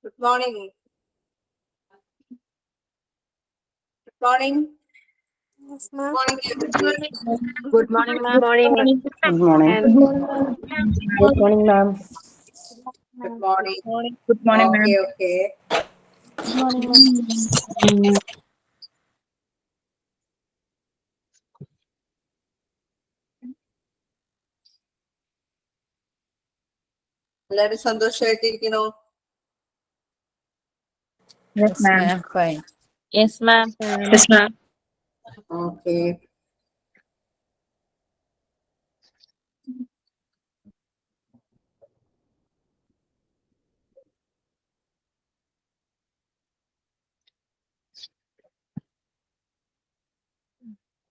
Good morning. Good morning. Yes, ma'am. Good morning, Good morning, ma'am. Good morning. Good morning. Good morning, ma'am. Good morning. Good morning, ma'am. Okay. Good morning, ma'am. എല്ലാരും സന്തോഷമായിട്ടിരിക്കണോ? Yes, ma'am. Fine. Yes, ma'am. Yes, ma'am. Okay.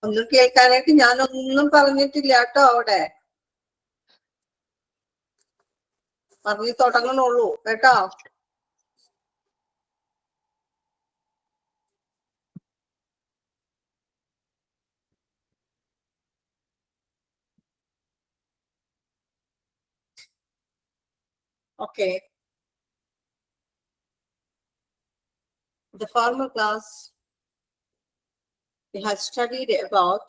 ഒന്നും കേൾക്കാനായിട്ട് ഞാനൊന്നും പറഞ്ഞിട്ടില്ല കേട്ടോ. അവിടെ പറഞ്ഞു തുടങ്ങണുള്ളൂ കേട്ടോ. Okay. The former class we have studied about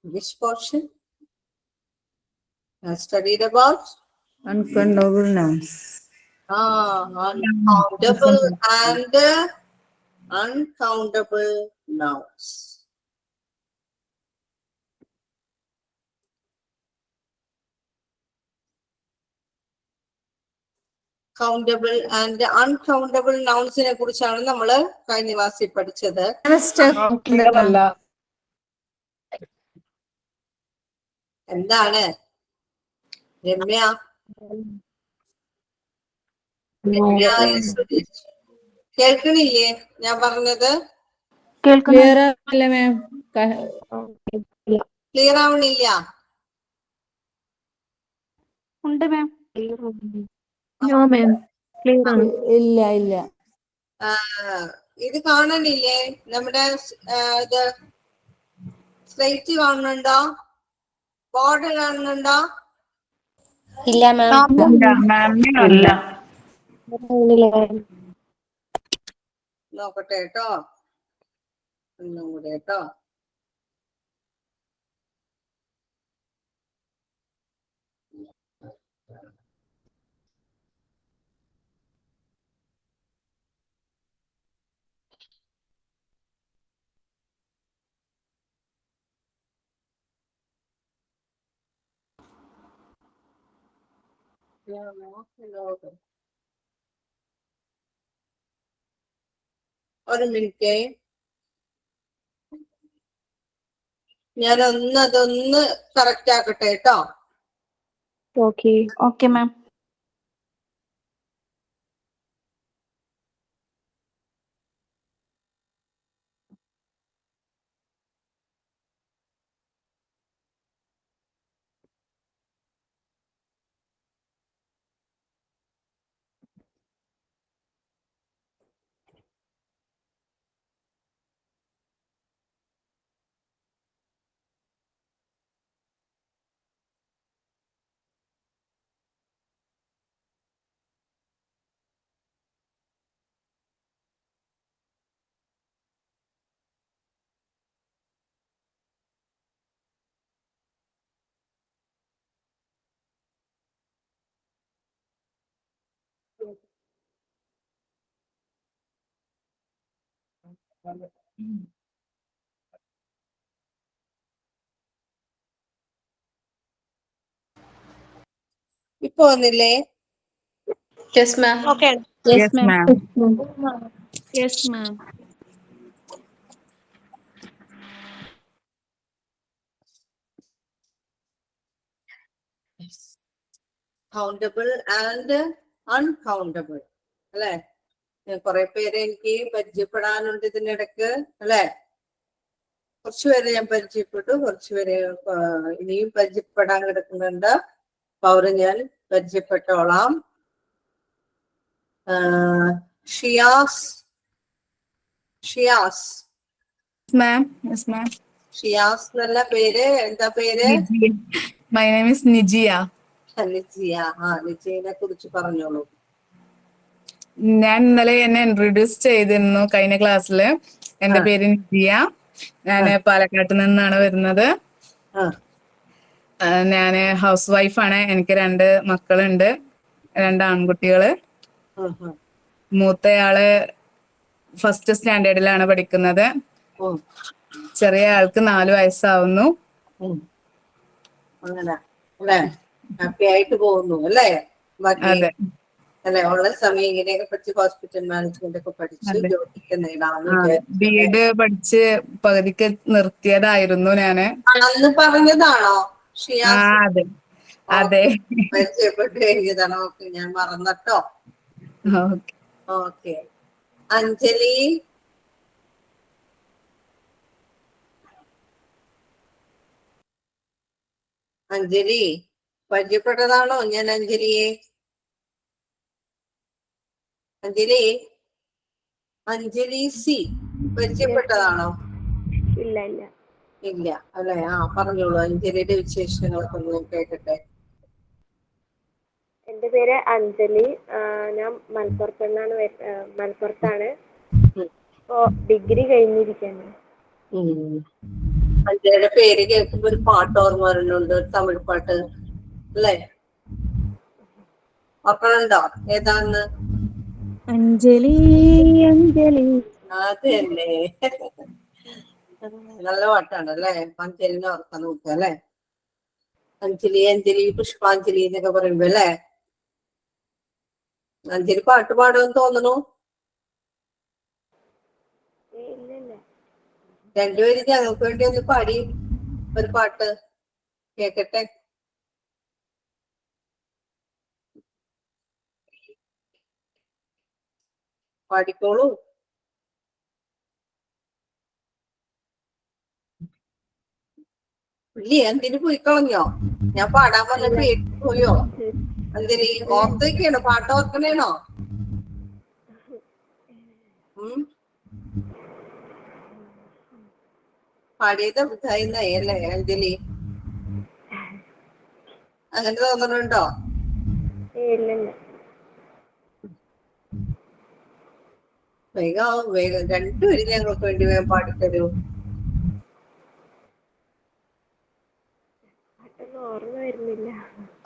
which portion? We have studied about Uncountable nouns. uncountable and uncountable nouns. Countable and uncountable നൗൺസിനെ കുറിച്ചാണ് നമ്മൾ കഴിഞ്ഞ ക്ലാസ്സിൽ പഠിച്ചത്. എന്താണ് രമ്യ? കേൾക്കണില്ലേ ഞാൻ പറഞ്ഞത്? Clear അല്ല മാം. ക്ലിയർ ആവണില്ല? ഉണ്ട് മാം. No ma'am. ക്ലിയർ ആണ്. ഇല്ല. ഇത് കാണണില്ലേ? നമ്മുടെ ഇത് സ്ലേറ്റ് കാണുന്നുണ്ടോ? ബോർഡ് കാണുന്നുണ്ടോ? ഇല്ല മാം. ഇല്ല. നോക്കട്ടെ കേട്ടോ, ഒന്നും കൂടെ കേട്ടോ. ഒരു മിനിറ്റ്, അതൊന്ന് കറക്റ്റ് ആക്കട്ടെ കേട്ടോ. Okay ma'am. ഇപ്പൊ വന്നില്ലേ? Yes ma'am. Okay. Yes, ma'am. Yes ma'am. Countable and uncountable അല്ലെ? കുറെ പേര് എനിക്ക് പരിചയപ്പെടാനുണ്ട് ഇതിനിടക്ക് അല്ലെ? കുറച്ചുപേരെ ഞാൻ പരിചയപ്പെട്ടു, കുറച്ചുപേരെ ഇനിയും പരിചയപ്പെടാൻ കിടക്കുന്നുണ്ട്. അപ്പൊ അവരെ ഞാൻ പരിചയപ്പെട്ടോളാം. Shiyas Ma'am. Yes, ma'am. Shiyas എന്നല്ല പേര്. എന്താ പേര്? My name is Nijia. Nijiya. നിജിയനെ കുറിച്ച് പറഞ്ഞോളൂ. ഞാൻ ഇന്നലെ എന്നെ ഇൻട്രൊഡ്യൂസ് ചെയ്തിരുന്നു കഴിഞ്ഞ ക്ലാസ്സില്. എന്റെ ആ. പേര് നിധിയ. ഞാൻ ആ. പാലക്കാട്ട് നിന്നാണ് വരുന്നത്. ആ. ഞാന് ഹൗസ് വൈഫാണ്. എനിക്ക് 2 മക്കളുണ്ട്, 2 ആൺകുട്ടികള്. ഉം. ഉം. മൂത്തയാള് ഫസ്റ്റ് സ്റ്റാൻഡേർഡിലാണ് പഠിക്കുന്നത്. ഉം. ചെറിയ ആൾക്ക് 4 വയസ്സാവുന്നു. ഉം. അങ്ങനെ അല്ലേ? ഹാപ്പി ആയിട്ട് പോകുന്നു അല്ലേ? ബാക്കി അതെ അല്ലെ ഉള്ള സമയം ഇങ്ങനെയൊക്കെ പഠിച്ച് ഹോസ്പിറ്റൽ മാനേജ്മെന്റ് ഒക്കെ പഠിച്ച് അതെ ജോലിക്ക് നേടാമെന്ന് ആ വിചാരിച്ചു അല്ലേ? ബി.എഡ് പഠിച്ച് പകുതിക്ക് നിർത്തിയതായിരുന്നു ഞാന്. അന്ന് പറഞ്ഞതാണോ ആ ഷിയാസ്? അതെ അതെ. ഓക്കെ, പരിചയപ്പെട്ട് കഴിഞ്ഞതാണ്. ഓക്കെ, ഞാൻ മറന്നട്ടോ. ഓക്കെ. ഓക്കെ. അഞ്ജലി. അഞ്ജലി പരിചയപ്പെട്ടതാണോ ഞാൻ അഞ്ജലിയെ? അഞ്ജലി, അഞ്ജലി സി പരിചയപ്പെട്ടതാണോ? ഇല്ല ഇല്ല. ഇല്ല അല്ലെ? ആ, പറഞ്ഞോളൂ. അഞ്ജലിയുടെ വിശേഷങ്ങളൊക്കെ ഒന്ന് കേൾക്കട്ടെ. എൻ്റെ പേര് അഞ്ജലി. ഞാൻ മലപ്പുറത്താണ്. ഉം. ഇപ്പോൾ ഡിഗ്രി കഴിഞ്ഞിരിക്കുകയാണ്. ഉം. അഞ്ജലിയുടെ പേര് കേൾക്കുമ്പോ ഒരു പാട്ട് ഓർമ്മ വരുന്നുണ്ട്, ഒരു തമിഴ് പാട്ട് അല്ലേ? ഓർക്കണുണ്ടോ ഏതാന്ന്? അഞ്ജലി അഞ്ജലി. അത് തന്നെ. നല്ല പാട്ടാണ് അല്ലേ? അഞ്ജലിനെ ഓർക്കാൻ നോക്കുക അല്ലേ? അഞ്ജലി അഞ്ജലി പുഷ്പാഞ്ജലി എന്നൊക്കെ പറയുമ്പോ അല്ലേ? അഞ്ജലി പാട്ട് പാടുമെന്ന് തോന്നുന്നു. ഇല്ല ഇല്ല. രണ്ടുപേരും ഞങ്ങൾക്ക് വേണ്ടി ഒന്ന് പാടി ഒരു പാട്ട് കേക്കട്ടെ. പാടിക്കോളൂ. ഇല്ലേ, എന്തിനു പോയി കളഞ്ഞോ? ഞാൻ പാടാൻ വന്നപ്പോ പോയോ? അഞ്ജലി ഓർത്തൊക്കെയാണോ? പാട്ട് ഓർക്കണേണോ? പാടിയത് ബുദ്ധായിന്നായി അല്ലേ അഞ്ജലി? അങ്ങനെ തോന്നുന്നുണ്ടോ? ഇല്ല ഇല്ല. വേഗം വേഗം രണ്ടുപേരും ഞങ്ങൾക്ക് വേണ്ടി വേഗം പാടിത്തരൂ. പാട്ടൊന്നും ഓർമ്മ വരുന്നില്ല.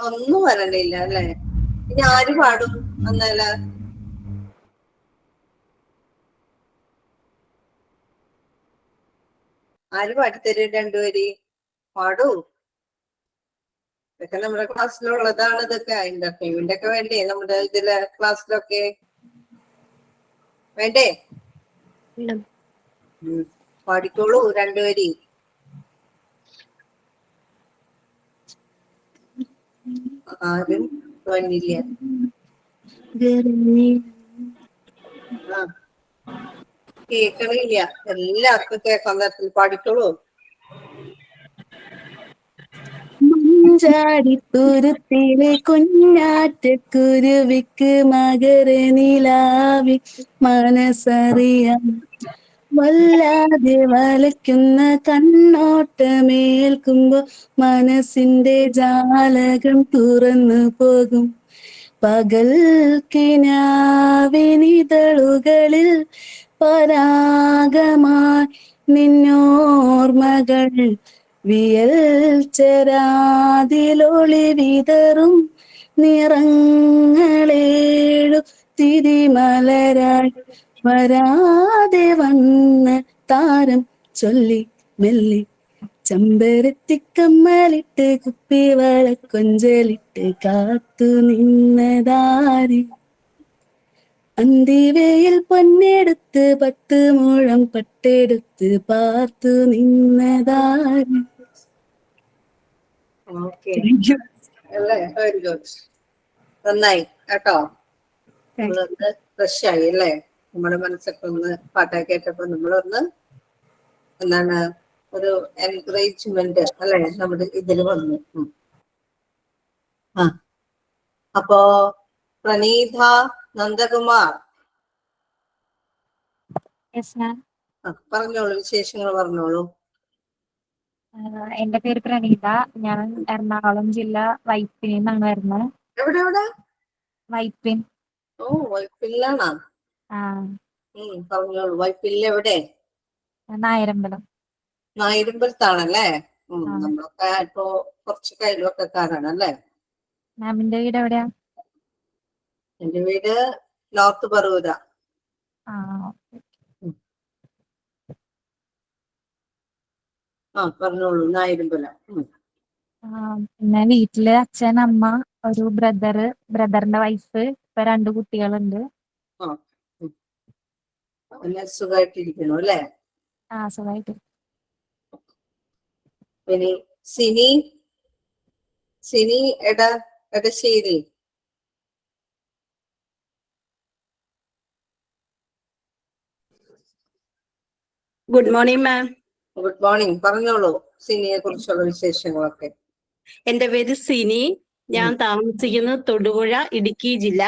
ഒന്നും വരണില്ല അല്ലേ? ഇനി ആര് പാടും അന്നല്ല? ആര് പാടിത്തരും? രണ്ടുപേര് പാടൂ. ഇതൊക്കെ നമ്മുടെ ക്ലാസ്സിലുള്ളതാണ്. ഇതൊക്കെ എന്റർടൈൻമെന്റ് ഒക്കെ വേണ്ടേ നമ്മുടെ ഇതിലെ ക്ലാസ്സിലൊക്കെ? വേണ്ടേ? പാടിക്കോളൂ രണ്ടുപേര്. ആരും വന്നില്ല. ആ, കേക്കണില്ല. എല്ലാവർക്കും കേൾക്കാൻ തരത്തിൽ പാടിക്കോളൂ. മഞ്ചാടിത്തുരുത്തിലെ കുഞ്ഞാറ്റക്കുരുവിക്ക് മകര നിലാവി മനസ്സറിയാം, വല്ലാതെ വലയ്ക്കുന്ന കണ്ണോട്ടമേൽക്കുമ്പോ മനസ്സിന്റെ ജാലകം തുറന്നു പോകും. പകൽ കിനാവിനിതളുകളിൽ പരാഗമായി നിന്നോർമകൾ വിയൽ ചെരാതിലൊളി വിതറും നിറങ്ങളേഴു തിരിമലരായി വരാതെ വന്ന താരം ചൊല്ലി മെല്ലി ചെമ്പരത്തിക്കമ്മലിട്ട് കുപ്പിവള കൊഞ്ചലിട്ട് കാത്തു നിന്നതാരി, അന്തിവയിൽ പൊന്നെടുത്ത് 10 മുഴം പട്ടെടുത്ത് പാർത്തു നിന്നതാരി. ഓക്കെ അല്ലേ? Very good. നന്നായി കേട്ടോ. നമ്മളൊന്ന് ഫ്രഷ് ആയി അല്ലേ? നമ്മുടെ മനസ്സൊക്കെ ഒന്ന് പാട്ടൊക്കെ കേട്ടപ്പോ നമ്മളൊന്ന് എന്താണ് ഒരു എൻകറേജ്മെന്റ് അല്ലെ നമ്മുടെ ഇതിൽ വന്നു. ആ, അപ്പോ പ്രണീത നന്ദകുമാർ പറഞ്ഞോളൂ, വിശേഷങ്ങൾ പറഞ്ഞോളൂ. എന്റെ പേര് പ്രണീത. ഞാൻ എറണാകുളം ജില്ല വൈപ്പിനിൽ നിന്നാണ് വരുന്നത്. എവിടെ എവിടെ? വൈപ്പിൻ. ഓ വൈപ്പില്ലാണോ? ആ പറഞ്ഞോളൂ. വൈപ്പില്ല എവിടെ? നായരമ്പലം. നായിരുമ്പലത്താണല്ലേ? ആ. നമ്മളൊക്കെ ഇപ്പോ കുറച്ച് അയൽവക്കക്കാരാണ് അല്ലേ? മാമിന്റെ വീട് എവിടെയാ? എന്റെ വീട് നോർത്ത് പറവൂര. ആ പറഞ്ഞോളൂ. നായിരുമ്പലം. പിന്നെ വീട്ടില് അച്ഛൻ, അമ്മ, ഒരു ബ്രദറിന്റെ വൈഫ്, ഇപ്പൊ 2 കുട്ടികളുണ്ട്. എല്ലാം സുഖമായിട്ടിരിക്കണു അല്ലേ? സുഖമായിട്ട്. പിന്നെ Sini Edassery. Good morning ma'am. Good morning. പറഞ്ഞോളൂ സിനിയെ കുറിച്ചുള്ള വിശേഷങ്ങളൊക്കെ. എന്റെ പേര് സിനി. ഞാൻ താമസിക്കുന്നത് തൊടുപുഴ, ഇടുക്കി ജില്ല.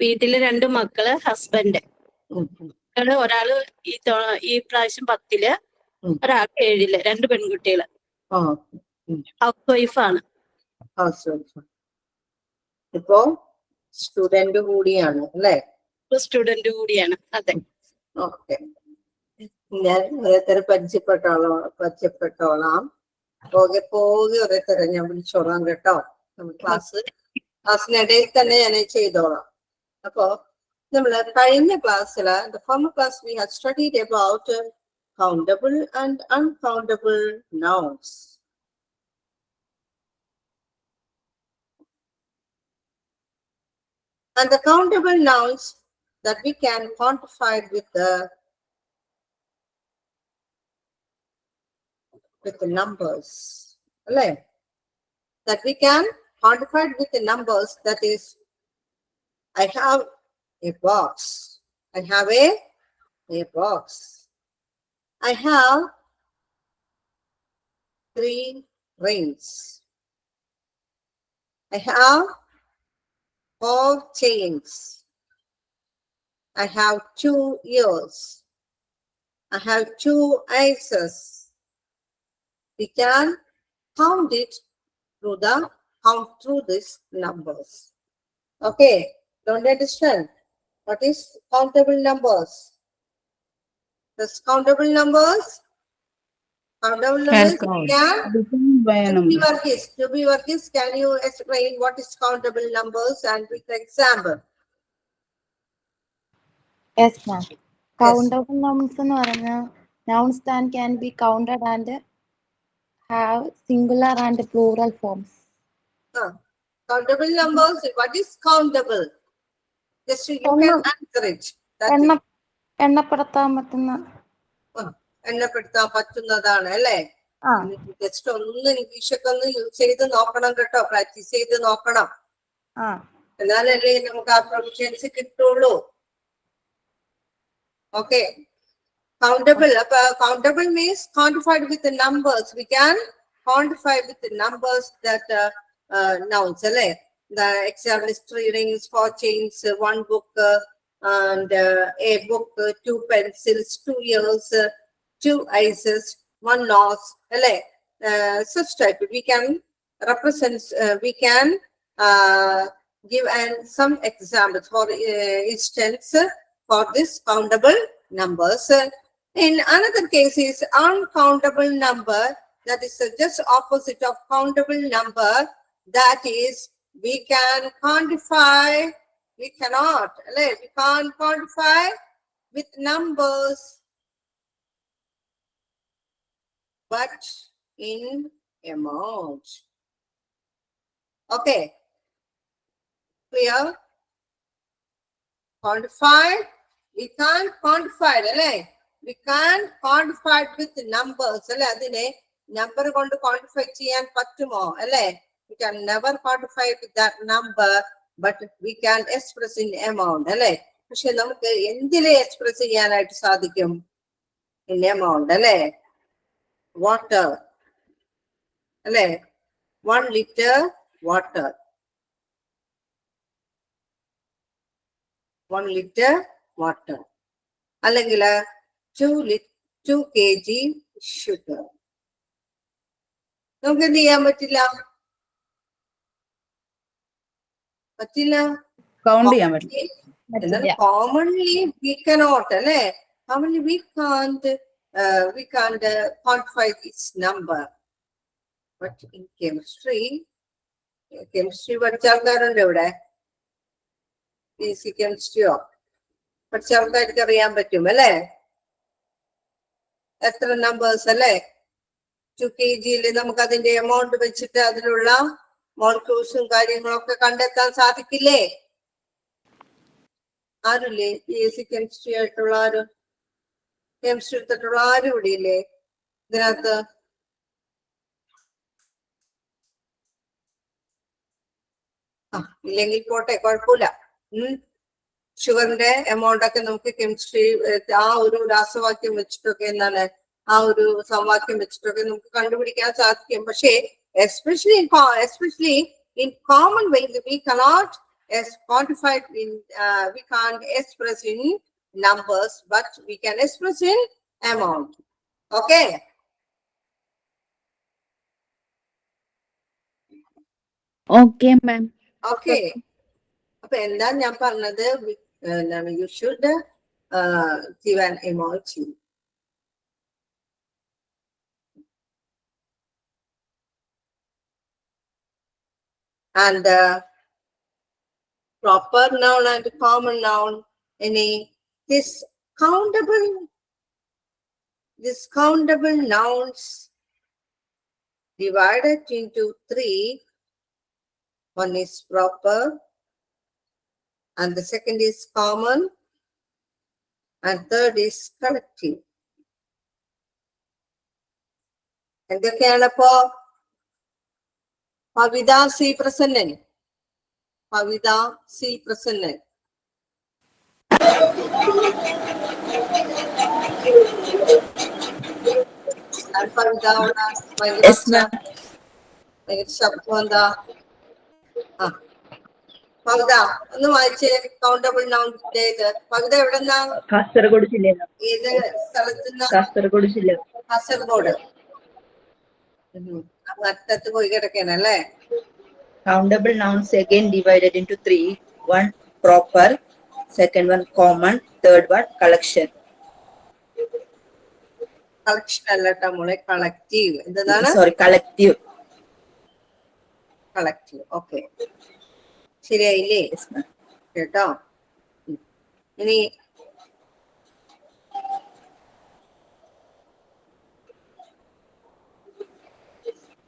വീട്ടില് 2 മക്കള്, ഹസ്ബൻഡ്. ഒരാള് ഈ പ്രാവശ്യം 10ല്, ഒരാൾക്ക് 7ല്, 2 പെൺകുട്ടികള്. ഹൗസ് വൈഫാണ്. ഇപ്പോ സ്റ്റുഡന്റ് കൂടിയാണ് അല്ലേ? സ്റ്റുഡന്റ് കൂടിയാണ്. അതെ. ഓക്കെ. ഞാൻ ഓരോരുത്തരെ പരിചയപ്പെട്ടോളാം. പോകെ ഓരോരുത്തരെ ഞാൻ വിളിച്ചോളാം കേട്ടോ. ക്ലാസ്സിനിടയിൽ തന്നെ ഞാൻ ചെയ്തോളാം. അപ്പോ നമ്മള് കഴിഞ്ഞ ക്ലാസ്സില് former class we had studied about countable and uncountable nouns. And the countable nouns that we can quantify with the numbers, right? That we can quantify with the numbers. That is, I have a box. I have a box. I have 3 rings. I have 4 chains. I have 2 ears. I have 2 eyes. We can count these numbers. Okay, don't understand? What is countable numbers? This countable numbers? Countable numbers To be Varghese, can you explain what is countable numbers and with example? Yes, ma'am. Countable nouns എന്ന് പറഞ്ഞാൽ nouns that can be counted and have singular and plural forms. Countable numbers, what is countable? Just you can answer it. എണ്ണപ്പെടുത്താൻ പറ്റുന്നതാണ് അല്ലേ? Just ഒന്ന് ഇംഗ്ലീഷൊക്കെ ഒന്ന് use ചെയ്ത് നോക്കണം കേട്ടോ. Practice ചെയ്ത് നോക്കണം. എന്നാലല്ലേ നമുക്ക് ആ പ്രൊഫിഷ്യൻസി കിട്ടുള്ളൂ. Okay. Countable. Countable means quantified with the numbers. We can quantify with the numbers that nouns. The example is 3 rings, 4 chains, 1 book, and a book, 2 pencils, 2 ears, 2 eyes, 1 nose. Such type. We can represent. We can give some examples. For instance, for this countable numbers. In another case is uncountable number, that is just opposite of countable number. That is, we can quantify, we cannot, we can't quantify with numbers, but in amount. Okay, clear? Quantified, we can't quantify, we can't quantify with numbers. അതിനെ number കൊണ്ട് quantify ചെയ്യാൻ പറ്റുമോ? we can never quantify with that number, but we can express in amount. പക്ഷെ നമുക്ക് എന്തിനെ express ചെയ്യാനായിട്ട് സാധിക്കും? in amount. Water. 1 liter water. 1 liter water. അല്ലെങ്കിൽ 2 kg sugar. നമുക്ക് എന്ത് ചെയ്യാൻ പറ്റില്ല? കൗണ്ട് ചെയ്യാൻ പറ്റില്ല. എന്നാൽ commonly we cannot, അല്ലേ? Commonly we can't quantify its number. But in chemistry പഠിച്ച ആൾക്കാരുണ്ട് ഇവിടെ? ബേസിക് കെമിസ്ട്രിയോ പഠിച്ച ആൾക്കാർക്ക് അറിയാൻ പറ്റും അല്ലേ? എത്ര നമ്പേഴ്സ് അല്ലേ? 2 kg നമുക്ക് അതിന്റെ എമൗണ്ട് വെച്ചിട്ട് അതിലുള്ള മോളിക്യൂൾസും കാര്യങ്ങളൊക്കെ കണ്ടെത്താൻ സാധിക്കില്ലേ? ആരുല്ലേ ബേസിക് കെമിസ്ട്രി ആയിട്ടുള്ള ആരും? കെമിസ്ട്രി എടുത്തിട്ടുള്ള ആരും ഇവിടെ ഇല്ലേ ഇതിനകത്ത്? ഇല്ലെങ്കിൽ പോട്ടെ, കുഴപ്പമില്ല. ഷുഗറിന്റെ എമൗണ്ട് ഒക്കെ നമുക്ക് കെമിസ്ട്രി ആ ഒരു രാസവാക്യം വെച്ചിട്ടൊക്കെ എന്താണ് ആ ഒരു സമവാക്യം വെച്ചിട്ടൊക്കെ നമുക്ക് കണ്ടുപിടിക്കാൻ സാധിക്കും. പക്ഷേ especially in common ways we cannot quantify we can't express in numbers, but we can express in amount. Okay. Okay, ma'am. Okay. അപ്പൊ എന്താ ഞാൻ പറഞ്ഞത്? You should give an emoji. And proper noun and common noun, this countable nouns divided into 3. One is proper, and the second is common, and third is collective. എന്തൊക്കെയാണ് അപ്പോ? Pavitha C Prasannan. Pavitha C Prasannan. Pavitha ഭയങ്കര ശബ്ദം എന്താ? പവിത ഒന്ന് വായിച്ചേ കൗണ്ടബിൾ നൗണിന്റെ ഇത്. പവിത എവിടെന്നാ? കാസർഗോഡ് ജില്ലയിൽ. ഏത് സ്ഥലത്തുനിന്ന്? കാസർഗോഡ് ജില്ല. കാസർഗോഡ്. അറ്റത്ത് പോയി കിടക്കണല്ലേ? Countable nouns again divided into 3. One proper, second one common, third one collection. Collection അല്ലട്ടോ മോളെ, കളക്റ്റീവ്. എന്താണ്? Sorry, collective. കളക്റ്റീവ്. ഓക്കെ, ശരിയായില്ലേ? കേട്ടോ. ഇനി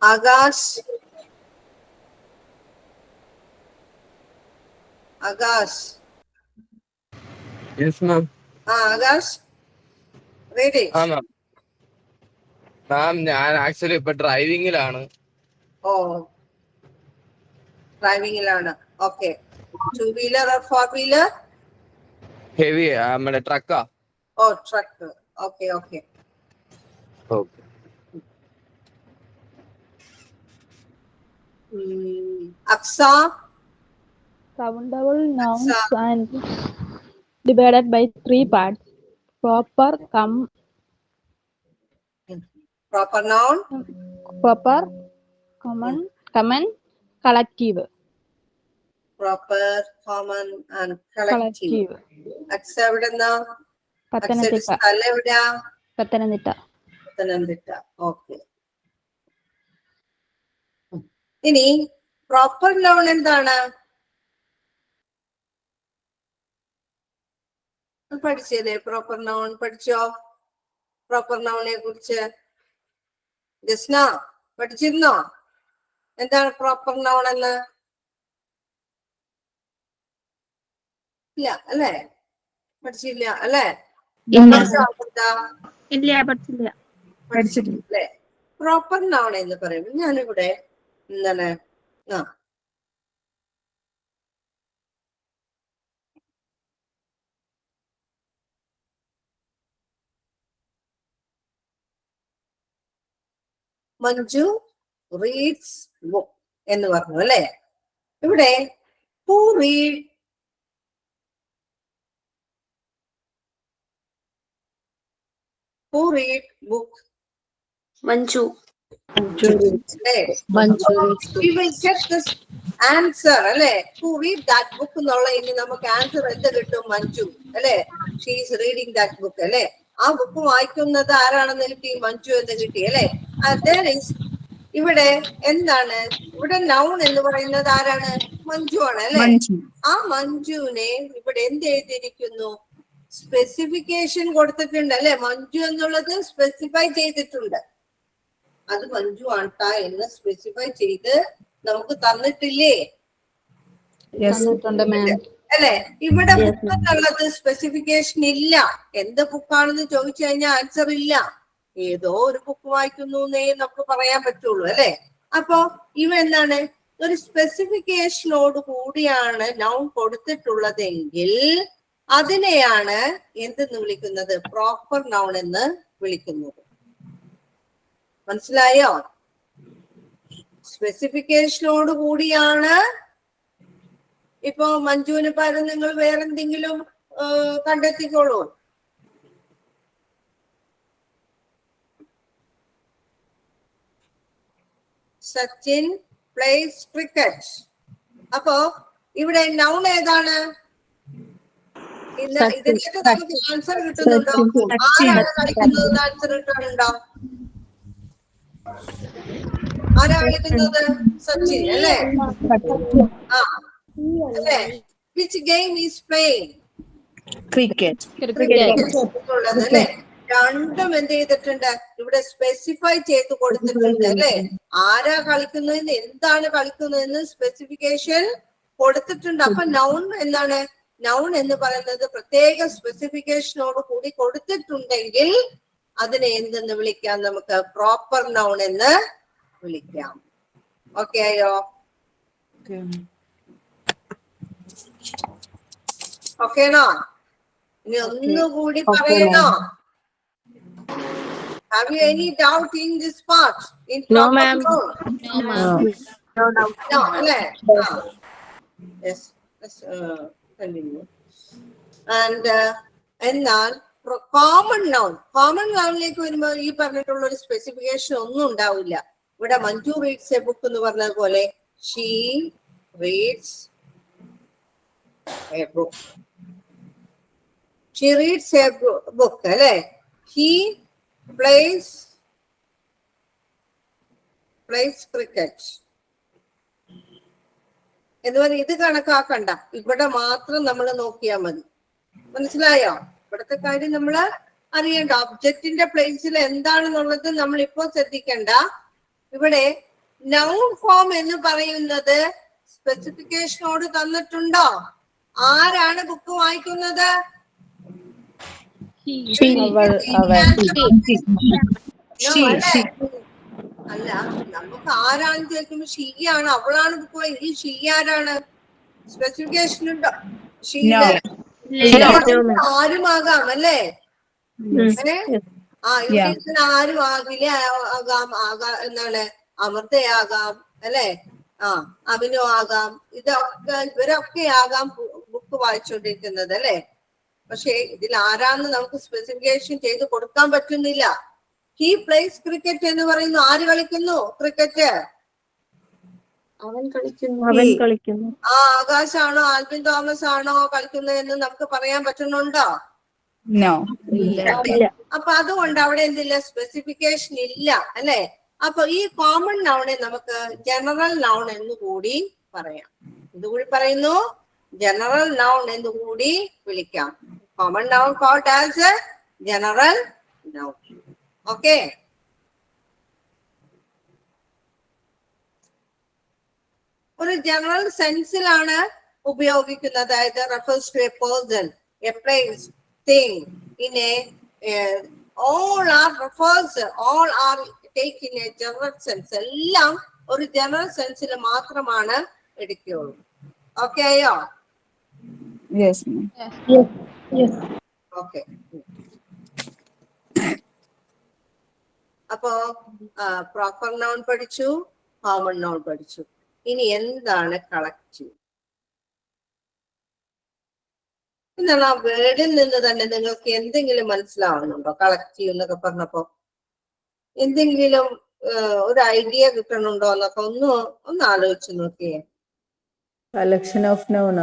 Akash. Akash. Yes, ma'am. Akash ready? Ma'am ഞാൻ ആക്ച്വലി ഇപ്പൊ ഡ്രൈവിംഗിലാണ്. ഓ, ഡ്രൈവിംഗിലാണ്. Okay. 2 wheeler or 4 wheeler? Heavy നമ്മുടെ ട്രക്കാ. ഓ, ട്രക്ക്. Okay okay. അക്സ. Countable nouns and divided by 3 parts. Proper, noun. proper, common, collective. Proper, common and collective. അക്സ എവിടെന്നാ? സ്ഥലം എവിടെയാ? പത്തനംതിട്ട. ഓക്കെ. ഇനി പ്രോപ്പർ നൗൺ എന്താണ്? പഠിച്ചതേ പ്രോപ്പർ നൗൺ പഠിച്ചോ? പ്രോപ്പർ നൗണിനെ കുറിച്ച് ജസ്ന പഠിച്ചിരുന്നോ? എന്താണ് പ്രോപ്പർ നൗൺ എന്ന്? ഇല്ല അല്ലേ? പഠിച്ചില്ല അല്ലേ? പഠിച്ചിട്ടില്ലേ? പ്രോപ്പർ നൗൺ എന്ന് പറയുമ്പോൾ ഞാനിവിടെ എന്താണ് മഞ്ജു റീഡ്സ് ബുക്ക് എന്ന് പറഞ്ഞു അല്ലേ? ഇവിടെ who read book? Manju. We will get this answer അല്ലെ, ഹു റീഡ് ദാറ്റ് ബുക്ക് എന്നുള്ള ഇനി നമുക്ക് ആൻസർ എന്ത് കിട്ടും? മഞ്ജു അല്ലെ, she is reading that book അല്ലെ. ആ ബുക്ക് വായിക്കുന്നത് ആരാണെന്ന് കിട്ടി? മഞ്ജു എന്ന് കിട്ടി അല്ലെ. ഇവിടെ എന്താണ്? ഇവിടെ നൗൺ എന്ന് പറയുന്നത് ആരാണ്? മഞ്ജു ആണ് അല്ലെ. ആ മഞ്ജുവിനെ ഇവിടെ എന്ത് ചെയ്തിരിക്കുന്നു? സ്പെസിഫിക്കേഷൻ കൊടുത്തിട്ടുണ്ട് അല്ലെ. മഞ്ജു എന്നുള്ളത് സ്പെസിഫൈ ചെയ്തിട്ടുണ്ട്. അത് മഞ്ജു ആണ്ടാ എന്ന് സ്പെസിഫൈ ചെയ്ത് നമുക്ക് തന്നിട്ടില്ലേ അല്ലെ. ഇവിടെ ബുക്ക് എന്നുള്ളത് സ്പെസിഫിക്കേഷൻ ഇല്ല. എന്ത് ബുക്കാണെന്ന് ചോദിച്ചു കഴിഞ്ഞാൽ ആൻസർ ഇല്ല. ഏതോ ഒരു ബുക്ക് വായിക്കുന്നു എന്നേ നമുക്ക് പറയാൻ പറ്റുള്ളൂ അല്ലെ. അപ്പോ ഇവ എന്താണ്? ഒരു സ്പെസിഫിക്കേഷനോട് കൂടിയാണ് നൗൺ കൊടുത്തിട്ടുള്ളതെങ്കിൽ അതിനെയാണ് എന്തെന്ന് വിളിക്കുന്നത്? പ്രോപ്പർ നൗൺ എന്ന് വിളിക്കുന്നത്. മനസ്സിലായോ? സ്പെസിഫിക്കേഷനോട് കൂടിയാണ്. ഇപ്പൊ മഞ്ജുവിന് പകരം നിങ്ങൾ വേറെന്തെങ്കിലും കണ്ടെത്തിക്കോളൂ. Sachin place cricket. അപ്പോ ഇവിടെ നൗൺ ഏതാണ്? ഇതിലേക്ക് നമുക്ക് ആൻസർ കിട്ടുന്നുണ്ടോ? ആരാണ് കളിക്കുന്നത്? ആൻസർ കിട്ടാനുണ്ടോ? ആരാ കളിക്കുന്നത്? സച്ചിൻ അല്ലേ. ആ അല്ലേ. Which game is playing? Cricket അല്ലേ. രണ്ടും എന്ത് ചെയ്തിട്ടുണ്ട്? ഇവിടെ സ്പെസിഫൈ ചെയ്ത് കൊടുത്തിട്ടുണ്ട് അല്ലെ. ആരാ കളിക്കുന്നതെന്ന്, എന്താണ് കളിക്കുന്നതെന്ന് സ്പെസിഫിക്കേഷൻ കൊടുത്തിട്ടുണ്ട്. അപ്പൊ നൗൺ എന്താണ്? നൗൺ എന്ന് പറയുന്നത് പ്രത്യേക സ്പെസിഫിക്കേഷനോട് കൂടി കൊടുത്തിട്ടുണ്ടെങ്കിൽ അതിനെ എന്തെന്ന് വിളിക്കാം? നമുക്ക് പ്രോപ്പർ നൗൺ എന്ന് വിളിക്കാം. ഓക്കെ ആയോ? ഓക്കേണോ? ഇനി ഒന്നുകൂടി പറയണോ? Have you any doubt in this part? No, ma'am. No, അല്ലേ? Yes, let's continue. And എന്നാൽ കോമൺ നൗണിലേക്ക് വരുമ്പോൾ ഈ പറഞ്ഞിട്ടുള്ള ഒരു സ്പെസിഫിക്കേഷൻ ഒന്നും ഉണ്ടാവില്ല. ഇവിടെ മഞ്ജു റീഡ്സ് എ ബുക്ക് എന്ന് പറഞ്ഞ പോലെ she reads A book. She reads A book അല്ലെ. ഹി plays cricket എന്ന് പറഞ്ഞ ഇത് കണക്കാക്കണ്ട. ഇവിടെ മാത്രം നമ്മൾ നോക്കിയാൽ മതി. മനസ്സിലായോ? ഇവിടുത്തെ കാര്യം നമ്മൾ അറിയണ്ട. ഒബ്ജക്റ്റിന്റെ പ്ലേസിൽ എന്താണെന്നുള്ളത് നമ്മൾ ഇപ്പോൾ ശ്രദ്ധിക്കണ്ട. ഇവിടെ നൗൺ ഫോം എന്ന് പറയുന്നത് സ്പെസിഫിക്കേഷനോട് തന്നിട്ടുണ്ടോ? ആരാണ് ബുക്ക് വായിക്കുന്നത്? അല്ല, നമുക്ക് ആരാണ് ചോദിക്കുമ്പോ ഷീയാണ്, അവളാണ് ബുക്ക് വായിക്കുന്നത്. ഷീ ആരാണ്? സ്പെസിഫിക്കേഷൻ ഉണ്ടോ? ആരുമാകാം അല്ലേ. ഇവിടെ ആരും ആകില്ല, എന്താണ് അമൃതയാകാം അല്ലെ. അഭിനോ ആകാം. ഇവരൊക്കെ ആകാം ബുക്ക് വായിച്ചുകൊണ്ടിരിക്കുന്നത് അല്ലെ. പക്ഷെ ഇതിൽ ആരാന്ന് നമുക്ക് സ്പെസിഫിക്കേഷൻ ചെയ്ത് കൊടുക്കാൻ പറ്റുന്നില്ല. ഹി പ്ലേസ് ക്രിക്കറ്റ് എന്ന് പറയുന്നു. ആര് കളിക്കുന്നു ക്രിക്കറ്റ്? അവൻ കളിക്കുന്നു. ആകാശാണോ ആൽബിൻ തോമസ് ആണോ കളിക്കുന്നതെന്ന് നമുക്ക് പറയാൻ പറ്റുന്നുണ്ടോ? അപ്പൊ അതുകൊണ്ട് അവിടെ എന്തില്ല? സ്പെസിഫിക്കേഷൻ ഇല്ല അല്ലെ. അപ്പൊ ഈ കോമൺ നൗണെ നമുക്ക് ജനറൽ നൗൺ എന്ന് കൂടി പറയാം. ഇതുകൂടി പറയുന്നു, ജനറൽ നൗൺ എന്ന് കൂടി വിളിക്കാം. Common noun called as a general noun. Okay. ഒരു ജനറൽ സെൻസിലാണ് ഉപയോഗിക്കുന്നത്. അതായത് refers to a person, a place, thing. In a all are taken in a general sense. എല്ലാം ഒരു ജനറൽ സെൻസിൽ മാത്രമാണ് എടുക്കുകയുള്ളൂ. ഓക്കെ ആയോ? ഓക്കെ. അപ്പോ പ്രോപ്പർ നൗൺ പഠിച്ചു, കോമൺ നൗൺ പഠിച്ചു. ഇനി എന്താണ് കളക്റ്റീവ്? എന്നാൽ ആ വേർഡിൽ നിന്ന് തന്നെ നിങ്ങൾക്ക് എന്തെങ്കിലും മനസ്സിലാവുന്നുണ്ടോ? കളക്റ്റീവ് എന്നൊക്കെ പറഞ്ഞപ്പോ എന്തെങ്കിലും ഒരു ഐഡിയ കിട്ടണുണ്ടോ എന്നൊക്കെ ഒന്ന് ആലോചിച്ച് നോക്കിയേ. collection of noun.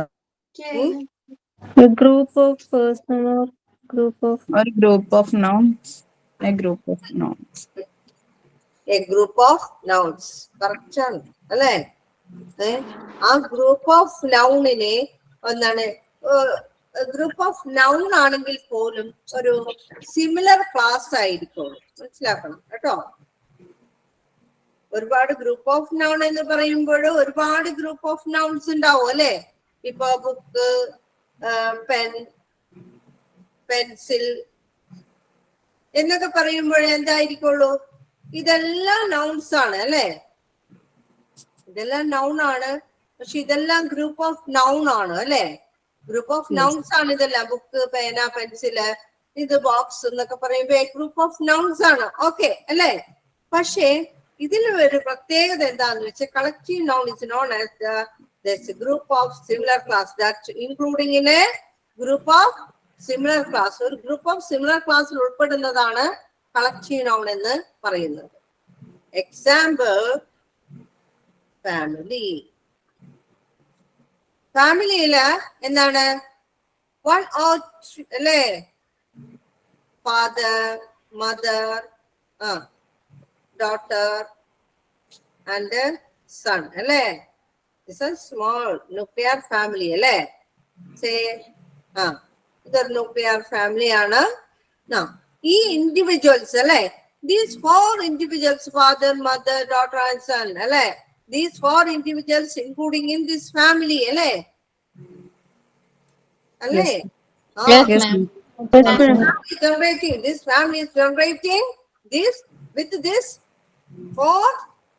A group of person or group of or group of nouns. A group of nouns. A group of nouns. Correct ആണ് അല്ലേ? ആ ഗ്രൂപ്പ് ഓഫ് നൗണിനെ എന്താണ്, ഗ്രൂപ്പ് ഓഫ് നൗൺ ആണെങ്കിൽ പോലും ഒരു സിമിലർ ക്ലാസ് ആയിരിക്കും, മനസ്സിലാക്കണം കേട്ടോ. ഒരുപാട് ഗ്രൂപ്പ് ഓഫ് നൗൺ എന്ന് പറയുമ്പോൾ ഒരുപാട് ഗ്രൂപ്പ് ഓഫ് നൗൺസ് ഉണ്ടാവും അല്ലെ. ഇപ്പൊ ബുക്ക്, പെൻ, പെൻസിൽ എന്നൊക്കെ പറയുമ്പോൾ എന്തായിരിക്കുള്ളൂ, ഇതെല്ലാം നൗൺസ് ആണ് അല്ലെ. ഇതെല്ലാം നൗൺ ആണ്, പക്ഷെ ഇതെല്ലാം ഗ്രൂപ്പ് ഓഫ് നൗൺ ആണ് അല്ലെ. ഗ്രൂപ്പ് ഓഫ് നൗൺസ് ആണ് ഇതെല്ലാം. ബുക്ക്, പേന, പെൻസില്, ഇത് ബോക്സ് എന്നൊക്കെ പറയുമ്പോ ഗ്രൂപ്പ് ഓഫ് നൗൺസ് ആണ്. ഓക്കെ അല്ലെ. പക്ഷേ ഇതിൽ ഒരു പ്രത്യേകത എന്താന്ന് വെച്ചാൽ collective noun is known as group of similar class that including in A group of similar class. ഒരു ഗ്രൂപ്പ് ഓഫ് സിമിലർ ക്ലാസ്സിൽ ഉൾപ്പെടുന്നതാണ് കളക്റ്റീവ് നൗൺ എന്ന് പറയുന്നത്. Example family. ഫാമിലിയില് എന്താണ്, വൺ ഓർ അല്ലേ, father, mother, daughter and son അല്ലേ. It's a small nuclear family അല്ലേ. ഇതൊരു ന്യൂക്ലിയർ ഫാമിലി ആണ്. ഈ ഇൻഡിവിജ്വൽസ് അല്ലേ, these four individuals, father, mother, daughter and son അല്ലേ, these four individuals including in this family അല്ലേ അല്ലേ. This family is generating this with this four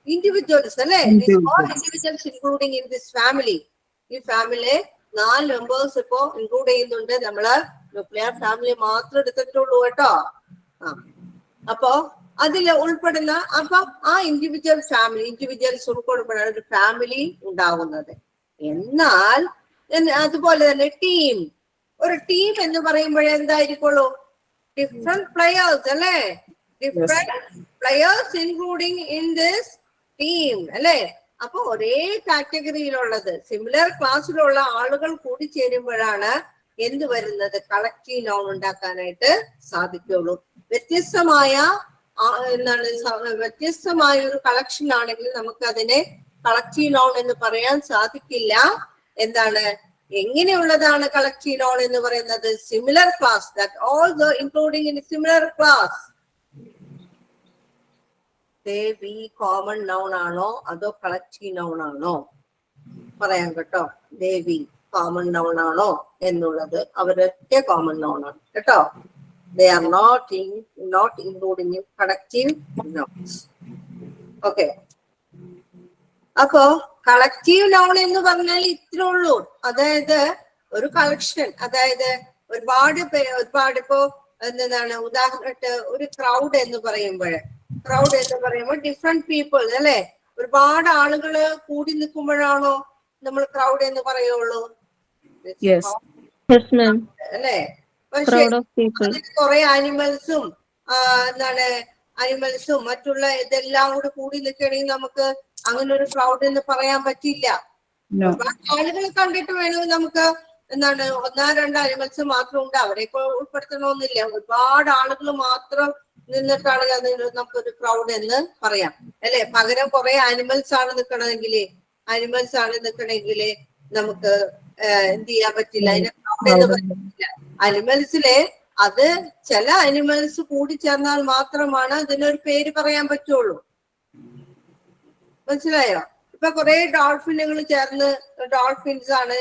individuals അല്ലേ. These four individuals including in this family. ഈ family 4 members ഇപ്പോ include ചെയ്യുന്നുണ്ട്. നമ്മള് nuclear family മാത്രം എടുത്തിട്ടുള്ളൂ കേട്ടോ. അപ്പോ അതില് ഉൾപ്പെടുന്ന, അപ്പൊ ആ ഇൻഡിവിജ്വൽസ് ഉൾപ്പെടുമ്പോഴാണ് ഒരു ഫാമിലി ഉണ്ടാവുന്നത്. എന്നാൽ അതുപോലെ തന്നെ ടീം, ഒരു ടീം എന്ന് പറയുമ്പോഴേ എന്തായിരിക്കുള്ളൂ, ഡിഫറെന്റ് പ്ലെയേഴ്സ് അല്ലേ. Different players including in this team അല്ലേ. അപ്പൊ ഒരേ കാറ്റഗറിയിലുള്ളത് സിമിലർ ക്ലാസ്സിലുള്ള ആളുകൾ കൂടി ചേരുമ്പോഴാണ് എന്ത് വരുന്നത്, കളക്റ്റീവ് നൗൺ ഉണ്ടാക്കാനായിട്ട് സാധിക്കുള്ളൂ. വ്യത്യസ്തമായ വ്യത്യസ്തമായ ഒരു കളക്ഷൻ ആണെങ്കിൽ നമുക്ക് അതിനെ കളക്റ്റീവ് നൗൺ എന്ന് പറയാൻ സാധിക്കില്ല. എന്താണ്, എങ്ങനെയുള്ളതാണ് കളക്റ്റീവ് നൗൺ എന്ന് പറയുന്നത്? Similar class, that all the including in similar class. B common noun ആണോ അതോ കളക്റ്റീവ് നൗൺ ആണോ പറയാൻ കേട്ടോ. ദേവി കോമൺ നൗൺ ആണോ എന്നുള്ളത് അവരൊറ്റ കോമൺ നൗൺ ആണ് കേട്ടോ. They are not including in collective nouns. Okay. അപ്പോ കളക്റ്റീവ് നൗൺ എന്ന് പറഞ്ഞാൽ ഇത്രേ ഉള്ളൂ. അതായത് ഒരു കളക്ഷൻ, അതായത് ഒരുപാട് ഇപ്പോ എന്താണ്, ഉദാഹരണമായിട്ട് ഒരു ക്രൗഡ് എന്ന് പറയുമ്പോൾ ഡിഫറെന്റ് പീപ്പിൾ അല്ലെ. ഒരുപാട് ആളുകള് കൂടി നിൽക്കുമ്പോഴാണോ നമ്മൾ ക്രൗഡ് എന്ന് പറയുള്ളൂ അല്ലെ. പക്ഷെ കുറെ ആനിമൽസും മറ്റുള്ള ഇതെല്ലാം കൂടി നിൽക്കണമെങ്കിൽ നമുക്ക് അങ്ങനെ ഒരു ക്രൗഡ് എന്ന് പറയാൻ പറ്റില്ല. ഒരുപാട് ആളുകളെ കണ്ടിട്ട് വേണമെങ്കിൽ നമുക്ക് എന്താണ്, 1-2 അനിമൽസ് മാത്രം ഉണ്ട്, അവരെയൊക്കെ ഉൾപ്പെടുത്തണമെന്നില്ല. ഒരുപാട് ആളുകൾ മാത്രം നിന്നിട്ടാണ് നമുക്കൊരു ക്രൗഡ് എന്ന് പറയാം അല്ലെ. പകരം കുറെ ആനിമൽസ് ആണ് നിൽക്കണമെങ്കിൽ നമുക്ക് എന്ത് ചെയ്യാൻ പറ്റില്ല, അതിനെ ക്രൗഡ് എന്ന് പറ്റില്ല. അനിമൽസിലെ അത് ചില അനിമൽസ് കൂടി ചേർന്നാൽ മാത്രമാണ് അതിനൊരു പേര് പറയാൻ പറ്റുള്ളൂ. മനസ്സിലായോ? ഇപ്പൊ കുറെ ഡോൾഫിനുകൾ ചേർന്ന്, ഡോൾഫിൻസ് ആണ്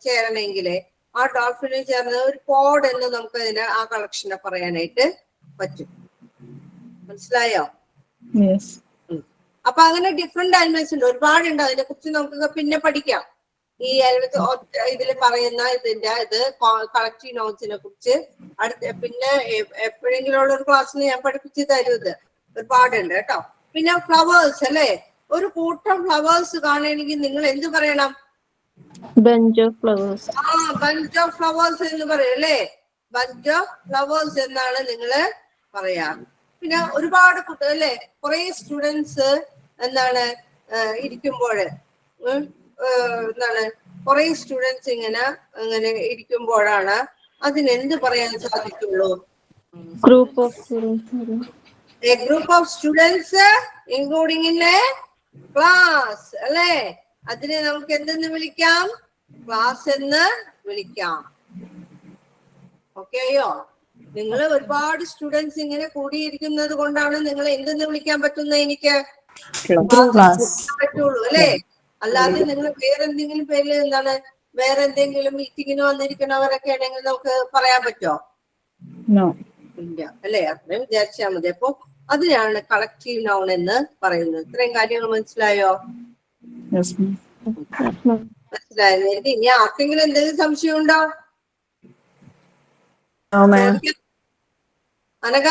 ചേരണമെങ്കിൽ ആ ഡോൾഫിന് ചേർന്ന് ഒരു പോഡ് എന്ന് നമുക്ക് അതിന് ആ കളക്ഷനെ പറയാനായിട്ട് പറ്റും. മനസ്സിലായോ? അപ്പൊ അങ്ങനെ ഡിഫറെന്റ് ആനിമൽസ് ഉണ്ട്, ഒരുപാടുണ്ട്. അതിനെ കുറിച്ച് നമുക്ക് പിന്നെ പഠിക്കാം. ഈ ഇതിൽ പറയുന്ന ഇത് കളക്റ്റീവ് നൗൺസിനെ കുറിച്ച് പിന്നെ എപ്പോഴെങ്കിലും ഉള്ള ഒരു ക്ലാസ്സിൽ ഞാൻ പഠിപ്പിച്ചു തരും. ഇത് ഒരുപാടുണ്ട് കേട്ടോ. പിന്നെ ഫ്ലവേഴ്സ് അല്ലെ, ഒരു കൂട്ടം ഫ്ലവേഴ്സ് കാണണമെങ്കിൽ നിങ്ങൾ എന്ത് പറയണം? Bunch of flowers. Bunch of flowers എന്ന് പറയും അല്ലേ. ബഞ്ച് ഓഫ് ഫ്ലവേഴ്സ് എന്നാണ് നിങ്ങള് പറയാ. പിന്നെ ഒരുപാട് കുട്ടികൾ അല്ലെ, കുറെ സ്റ്റുഡൻസ് എന്താണ് ഇരിക്കുമ്പോൾ എന്താണ് കുറെ സ്റ്റുഡൻസ് ഇങ്ങനെ ഇരിക്കുമ്പോഴാണ് അതിനെന്ത് പറയാൻ സാധിക്കുള്ളൂ? Group of students. A group of students including in a class, അല്ലേ? അതിനെ നമുക്ക് എന്തെന്ന് വിളിക്കാം? ക്ലാസ് എന്ന് വിളിക്കാം. ഓക്കെയോ? നിങ്ങൾ ഒരുപാട് സ്റ്റുഡൻസ് ഇങ്ങനെ കൂടിയിരിക്കുന്നത് കൊണ്ടാണ് നിങ്ങൾ എന്തെന്ന് വിളിക്കാൻ പറ്റുന്നത് എനിക്ക് പറ്റുള്ളൂ, അല്ലേ? അല്ലാതെ നിങ്ങൾ വേറെന്തെങ്കിലും പേരിൽ എന്താണ് വേറെ എന്തെങ്കിലും മീറ്റിങ്ങിന് വന്നിരിക്കുന്നവരൊക്കെ ആണെങ്കിൽ നമുക്ക് പറയാൻ പറ്റുമോ? ഇല്ല, അല്ലെ? അത്രയും വിചാരിച്ചാൽ മതി. അപ്പൊ അതിനാണ് കളക്റ്റീവ് നൗൺ എന്ന് പറയുന്നത്. ഇത്രയും കാര്യങ്ങൾ മനസ്സിലായോ? മനസ്സിലായത്? എനിക്ക് ഇനി ആർക്കെങ്കിലും എന്തെങ്കിലും സംശയം ഉണ്ടോ? അനക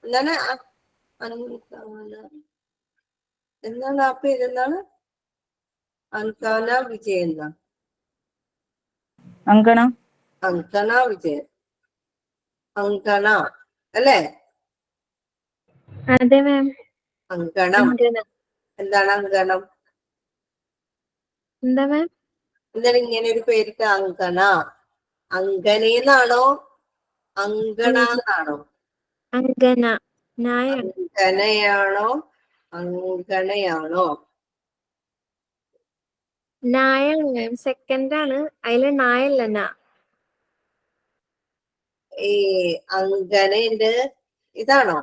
എന്താണ് എന്താണ് ആ പേര്? എന്താണ്? അങ്കന വിജയൻ എന്നാ? അങ്കന വിജയൻ, അങ്കണ അല്ലേ? അതെ മാം. അങ്കണം. എന്താണ് അങ്കണം? എന്താ മാം? എന്താണ് ഇങ്ങനെ ഒരു പേരിട്ട് അങ്കണ? അങ്കനെന്നാണോ അങ്കണാന്നാണോ? അങ്കന. നായ. അങ്കനയാണോ അങ്കണയാണോ? നായാണ് മാം. സെക്കൻഡ് ആണ്. അതില് നായല്ല നാ. ഈ അങ്കനന്റെ ഇതാണോ?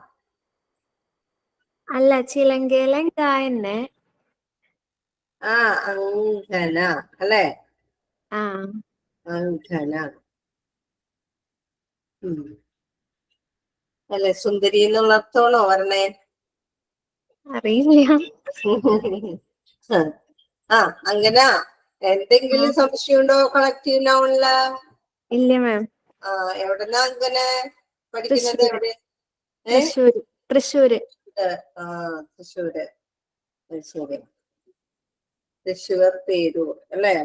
അല്ല, ചിലങ്കയിലെ ഗായന്നെ. ആ, അങ്കന അല്ലേ? ആ, അങ്കന. അല്ലെ സുന്ദരി എന്നുള്ള അർത്ഥമാണോ പറഞ്ഞേ? അറിയില്ല. ആ, അങ്ങനെ എന്തെങ്കിലും സംശയം ഉണ്ടോ കളക്റ്റീവ് നൗണില്? ഇല്ല മാം. ആ, എവിടെന്നാ അങ്ങനെ പഠിക്കുന്നത്? എവിടെ? തൃശ്ശൂര്. തൃശ്ശൂര്. ആ, തൃശ്ശൂര്. ശരി, തൃശ്ശൂർ പേരൂർ അല്ലേ?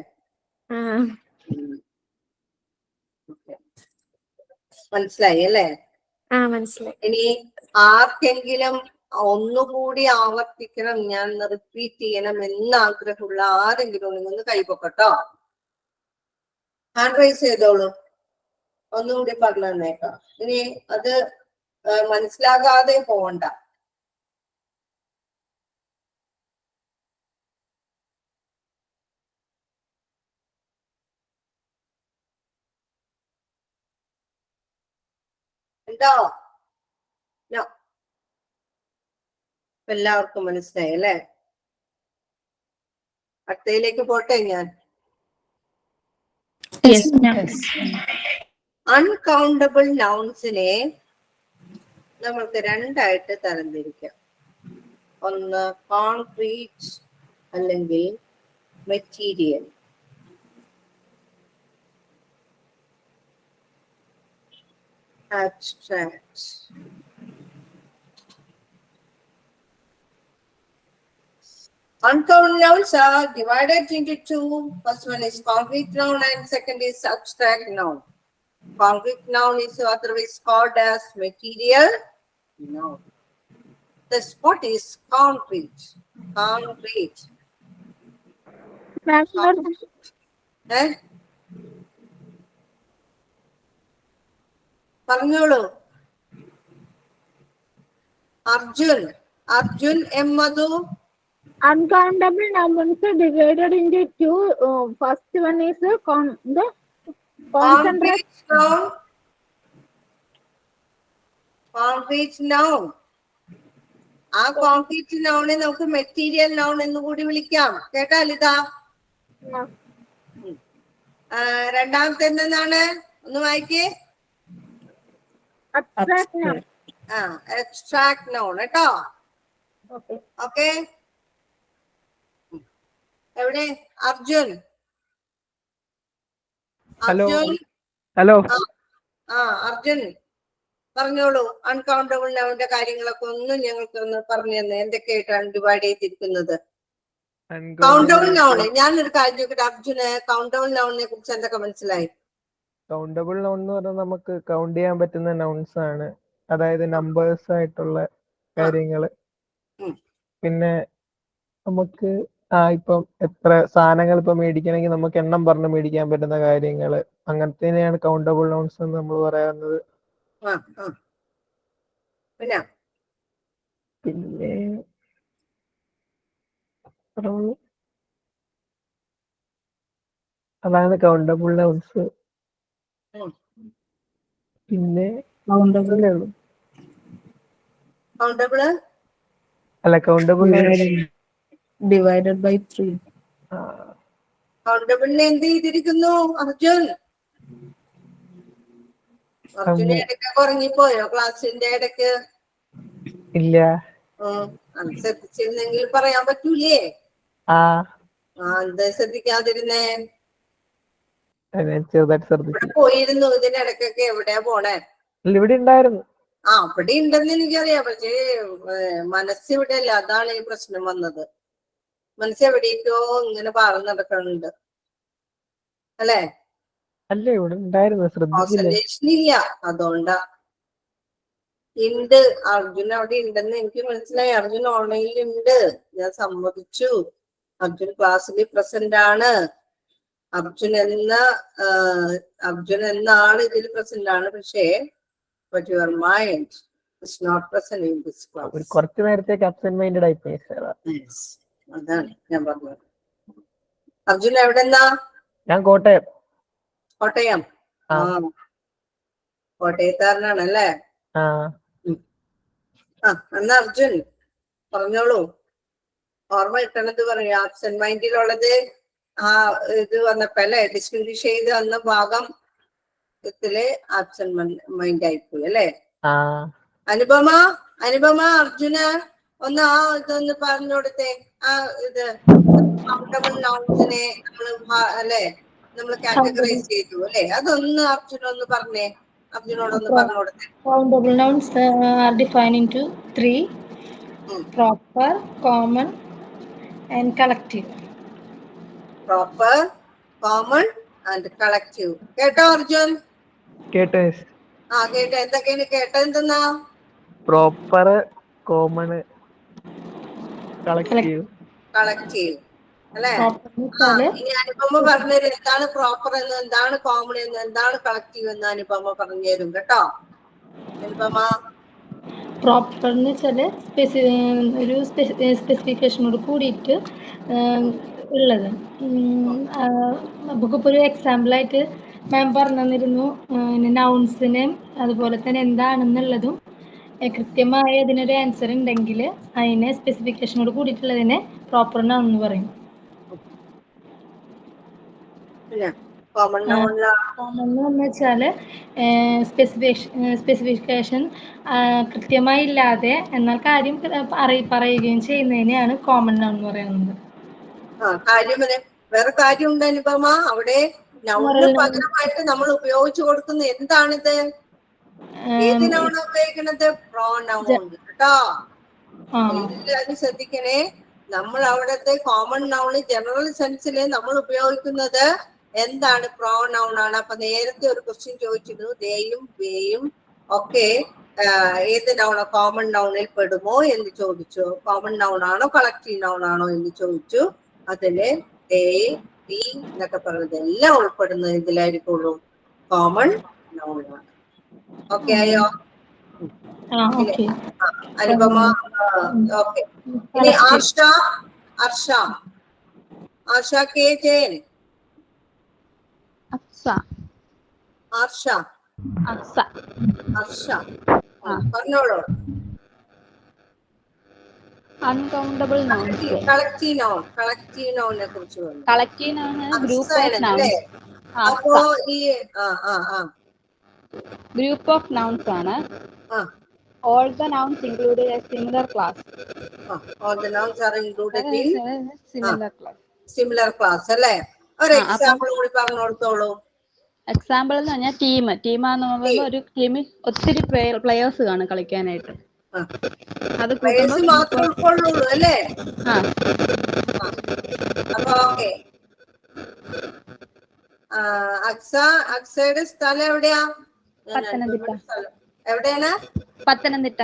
ആ, മനസ്സിലായി അല്ലേ? ആ മനസ്സിലായി. ഇനി ആർക്കെങ്കിലും ഒന്നുകൂടി ആവർത്തിക്കണം, ഞാൻ റിപ്പീറ്റ് ചെയ്യണം എന്ന് ആഗ്രഹമുള്ള ആരെങ്കിലും ഒന്ന് കൈപ്പൊക്കട്ടോ. ഹാൻഡ് റൈസ് ചെയ്തോളൂ. ഒന്നുകൂടി പറഞ്ഞു തന്നേക്കാം. ഇനി അത് മനസ്സിലാകാതെ പോവണ്ട. ഉണ്ടോ? എല്ലാവർക്കും മനസ്സിലായി അല്ലേ? അടുത്തയിലേക്ക് പോട്ടെ ഞാൻ. അൺകൗണ്ടബിൾ നൗൺസിനെ നമ്മൾക്ക് രണ്ടായിട്ട് തരംതിരിക്കാം. ഒന്ന് കോൺക്രീറ്റ് അല്ലെങ്കിൽ material. Abstract. Uncountable nouns are divided into two. First one is concrete noun and second is abstract noun. Concrete noun is otherwise called as material noun. Thus, what is concrete? Concrete. പറഞ്ഞോളൂ. Arjun M Madhu. Uncountable nouns are divided into two. First one is the concrete noun. Concrete noun. ആ concrete നൗണിനെ നമുക്ക് material noun എന്ന് കൂടി വിളിക്കാം. കേട്ടാൽ ഇതാ രണ്ടാമത്തെ എന്താണ്? ഒന്ന് വായിക്കേ. എബ്സ്ട്രാക്ട് നൗൺ കേട്ടോ. ഓക്കെ. എവിടെ അർജുൻ? ഹലോ. അർജുൻ പറഞ്ഞോളൂ. അൺകൗണ്ടബിൾ നൗണിന്റെ കാര്യങ്ങളൊക്കെ ഒന്ന് ഞങ്ങൾക്ക് ഒന്ന് പറഞ്ഞു തന്നെ. എന്തൊക്കെയായിട്ടാണ് ഡിവൈഡ് ചെയ്തിരിക്കുന്നത്? Countable noun. ഞാനൊരു കാര്യം ചോദിക്കട്ടെ അർജുന്, കൗണ്ടബിൾ നൗണിനെ കുറിച്ച് എന്തൊക്കെ മനസ്സിലായി? കൗണ്ടബിൾ നൗൺ എന്ന് പറഞ്ഞാൽ നമുക്ക് കൗണ്ട് ചെയ്യാൻ പറ്റുന്ന നൗൺസ് ആണ്. അതായത് നമ്പേഴ്സ് ആയിട്ടുള്ള കാര്യങ്ങള്. പിന്നെ നമുക്ക് ഇപ്പം എത്ര സാധനങ്ങൾ ഇപ്പൊ മേടിക്കണമെങ്കിൽ നമുക്ക് എണ്ണം പറഞ്ഞ് മേടിക്കാൻ പറ്റുന്ന കാര്യങ്ങള് അങ്ങനത്തേനെയാണ് കൗണ്ടബിൾ നൗൺസ് എന്ന് നമ്മൾ പറയുന്നത്. ആ ആ പിന്നെ പിന്നെ അത്രേ ഉള്ളൂ. അതാണ് കൗണ്ടബിൾ നൗൺസ്. ഉം. പിന്നെ കൗണ്ടബിൾ ഇത്രയേ ഉള്ളൂ. കൗണ്ടബിള് അല്ല കൗണ്ടബിൾ ഡിവൈഡഡ് ബൈ 3. കൗണ്ടബിളിനെ എന്ത് ചെയ്തിരിക്കുന്നു അർജുൻ? അർജുന ഇടയ്ക്ക് ഉറങ്ങിപ്പോയോ ക്ലാസ്സിന്റെ ഇടയ്ക്ക്? ഇല്ല. അത് ശ്രദ്ധിച്ചിരുന്നെങ്കിൽ പറയാൻ പറ്റൂലേ? എന്താ ശ്രദ്ധിക്കാതിരുന്നേ? ചെറുതായിട്ട് ശ്രദ്ധിച്ചു. ഇവിടെ പോയിരുന്നു ഇതിനിടയ്ക്കൊക്കെ. എവിടെയാ പോണേ? ഇവിടെ ഉണ്ടായിരുന്നു. അവിടെ ഉണ്ടെന്ന് എനിക്കറിയാം. പക്ഷേ മനസ്സിവിടെ അല്ല. അതാണ് ഈ പ്രശ്നം വന്നത്. മനസ്സെവിടേക്കോ ഇങ്ങനെ പാർന്ന് നടക്കുന്നുണ്ട് അല്ലേ? അല്ല ഇവിടെ ഉണ്ടായിരുന്നു, ശ്രദ്ധിച്ചില്ല. കോൺസെൻട്രേഷൻ ഇല്ല, അതുകൊണ്ടാ. ഉണ്ട്, അർജുൻ അവിടെ ഉണ്ടെന്ന് എനിക്ക് മനസ്സിലായി. അർജുൻ ഓൺലൈനിൽ ഉണ്ട്, ഞാൻ സമ്മതിച്ചു. അർജുൻ ക്ലാസ്സിൽ പ്രസന്റ് ആണ്. അർജുൻ എന്ന ആള് ഇതിൽ പ്രസന്റ് ആണ്. പക്ഷേ but your mind is not present in this class. കുറച്ചു നേരത്തേക്ക് അബ്സെന്റ് മൈൻഡഡ് ആയി പോയി. അതാണ് ഞാൻ പറഞ്ഞത്. അർജുൻ എവിടെന്നാ? ഞാൻ കോട്ടയം. കോട്ടയം. കോട്ടയത്താരനാണല്ലേ? എന്നാ അർജുൻ പറഞ്ഞോളൂ. ഓർമ്മ കിട്ടണത് പറയൂ. ആബ്സെന്റ് മൈൻഡിലുള്ളത് ഇത് വന്നപ്പോ അല്ലെ, ഡിസ്റ്റിംഗ്വിഷ് ചെയ്ത് വന്ന ഭാഗം ആബ്സെന്റ് മൈൻഡ് ആയിപ്പോയി അല്ലെ? അനുപമ അർജുന ഒന്ന് ഇതൊന്ന് പറഞ്ഞു കൊടുത്തേ. ഇത് കൗണ്ടബിൾ നൗൺസിനെ നമ്മൾ കാറ്റഗറൈസ് ചെയ്തു അല്ലെ? അതൊന്ന് അർജുനൊന്ന് പറഞ്ഞേ. അർജുനോടൊന്ന് പറഞ്ഞു കൊടുത്തേ. Countable nouns are defined into 3: proper, common, and collective. Proper, common, and collective. കേട്ടോ അർജുൻ? കേട്ടോ. കേട്ടോ. എന്തൊക്കെയാണ് കേട്ടെന്തെന്നാ? പ്രോപ്പർ, കോമൺ, കളക്റ്റീവ് അല്ലെ? ഇനി അനുപമ പറഞ്ഞുതരും എന്താണ് പ്രോപ്പർ എന്ന്, എന്താണ് കോമൺ എന്ന്, എന്താണ് കളക്റ്റീവ് എന്ന് അനുപമ പറഞ്ഞുതരും കേട്ടോ. അനുപമ, പ്രോപ്പർ എന്ന് വെച്ചാല് ഒരു സ്പെസിഫിക്കേഷനോട് കൂടിയിട്ട് ഉള്ളത്. നമുക്കിപ്പോൾ ഒരു എക്സാമ്പിളായിട്ട് മാം പറഞ്ഞു തന്നിരുന്നു. നൗൺസിന് അതുപോലെ തന്നെ എന്താണെന്നുള്ളതും കൃത്യമായ അതിനൊരു ആൻസർ ഉണ്ടെങ്കിൽ അതിനെ സ്പെസിഫിക്കേഷനോട് കൂടിയിട്ടുള്ളതിനെ പ്രോപ്പർ നൗൺ എന്ന് പറയും. കോമൺ എന്ന് വെച്ചാല് സ്പെസിഫിക്കേഷൻ കൃത്യമായില്ലാതെ എന്നാൽ കാര്യം പറയുകയും ചെയ്യുന്നതിനെയാണ് കോമൺ നൗൺ എന്ന് പറയുന്നത്. കാര്യം വേറെ കാര്യം ഉണ്ട് അനുപമ. അവിടെ നൗണിന് പകരമായിട്ട് നമ്മൾ ഉപയോഗിച്ചു കൊടുക്കുന്ന എന്താണിത്? ഏത് നൗൺ ഉപയോഗിക്കുന്നത്? പ്രോനൗൺ കേട്ടോ. എല്ലാവരും ശ്രദ്ധിക്കണേ. നമ്മൾ അവിടത്തെ കോമൺ നൗണ് ജനറൽ സെൻസില് നമ്മൾ ഉപയോഗിക്കുന്നത് എന്താണ്? പ്രോനൗൺ ആണ്. അപ്പൊ നേരത്തെ ഒരു ക്വസ്റ്റ്യൻ ചോദിച്ചിരുന്നു, ദേയും വേയും ഒക്കെ ഏത് നൗണോ കോമൺ നൗണിൽ പെടുമോ എന്ന് ചോദിച്ചു. കോമൺ നൗൺ ആണോ കളക്റ്റീവ് നൗൺ ആണോ എന്ന് ചോദിച്ചു. അതില് ദേ, ദി എന്നൊക്കെ പറയുന്നത് എല്ലാം ഉൾപ്പെടുന്നത് ഇതിലായിരിക്കുള്ളൂ, കോമൺ നൗൺ ആണ്. ഓക്കെ ആയോ? അനുപമ ഓക്കെ. ഇനി ആർഷ കെ ജയൻ. പറഞ്ഞോളൂ. Uncountable nouns. കളക്റ്റീവ് നൗണിനെ കുറിച്ച് പറഞ്ഞു. Collective noun group of nouns. അപ്പോ ഈ ഗ്രൂപ്പ് ഓഫ് നൗൺസ് ആണ്. All the nouns included a similar class. All the nouns are included in similar class. അല്ലേ? ഒരു എക്സാമ്പിൾ കൂടി പറഞ്ഞു കൊടുത്തോളൂ. എക്സാമ്പിൾ എന്ന് പറഞ്ഞാൽ ടീമാന്ന് പറയുമ്പോൾ ഒരു ടീമിൽ ഒത്തിരി പ്ലെയേഴ്സ് കാണും കളിക്കാനായിട്ട്. അത് മാത്രം ഉൾക്കൊള്ളുള്ളൂ അല്ലേ? അപ്പൊ ഓക്കെ. അക്സയുടെ സ്ഥലം എവിടെയാ? എവിടെയാണ്? പത്തനംതിട്ട.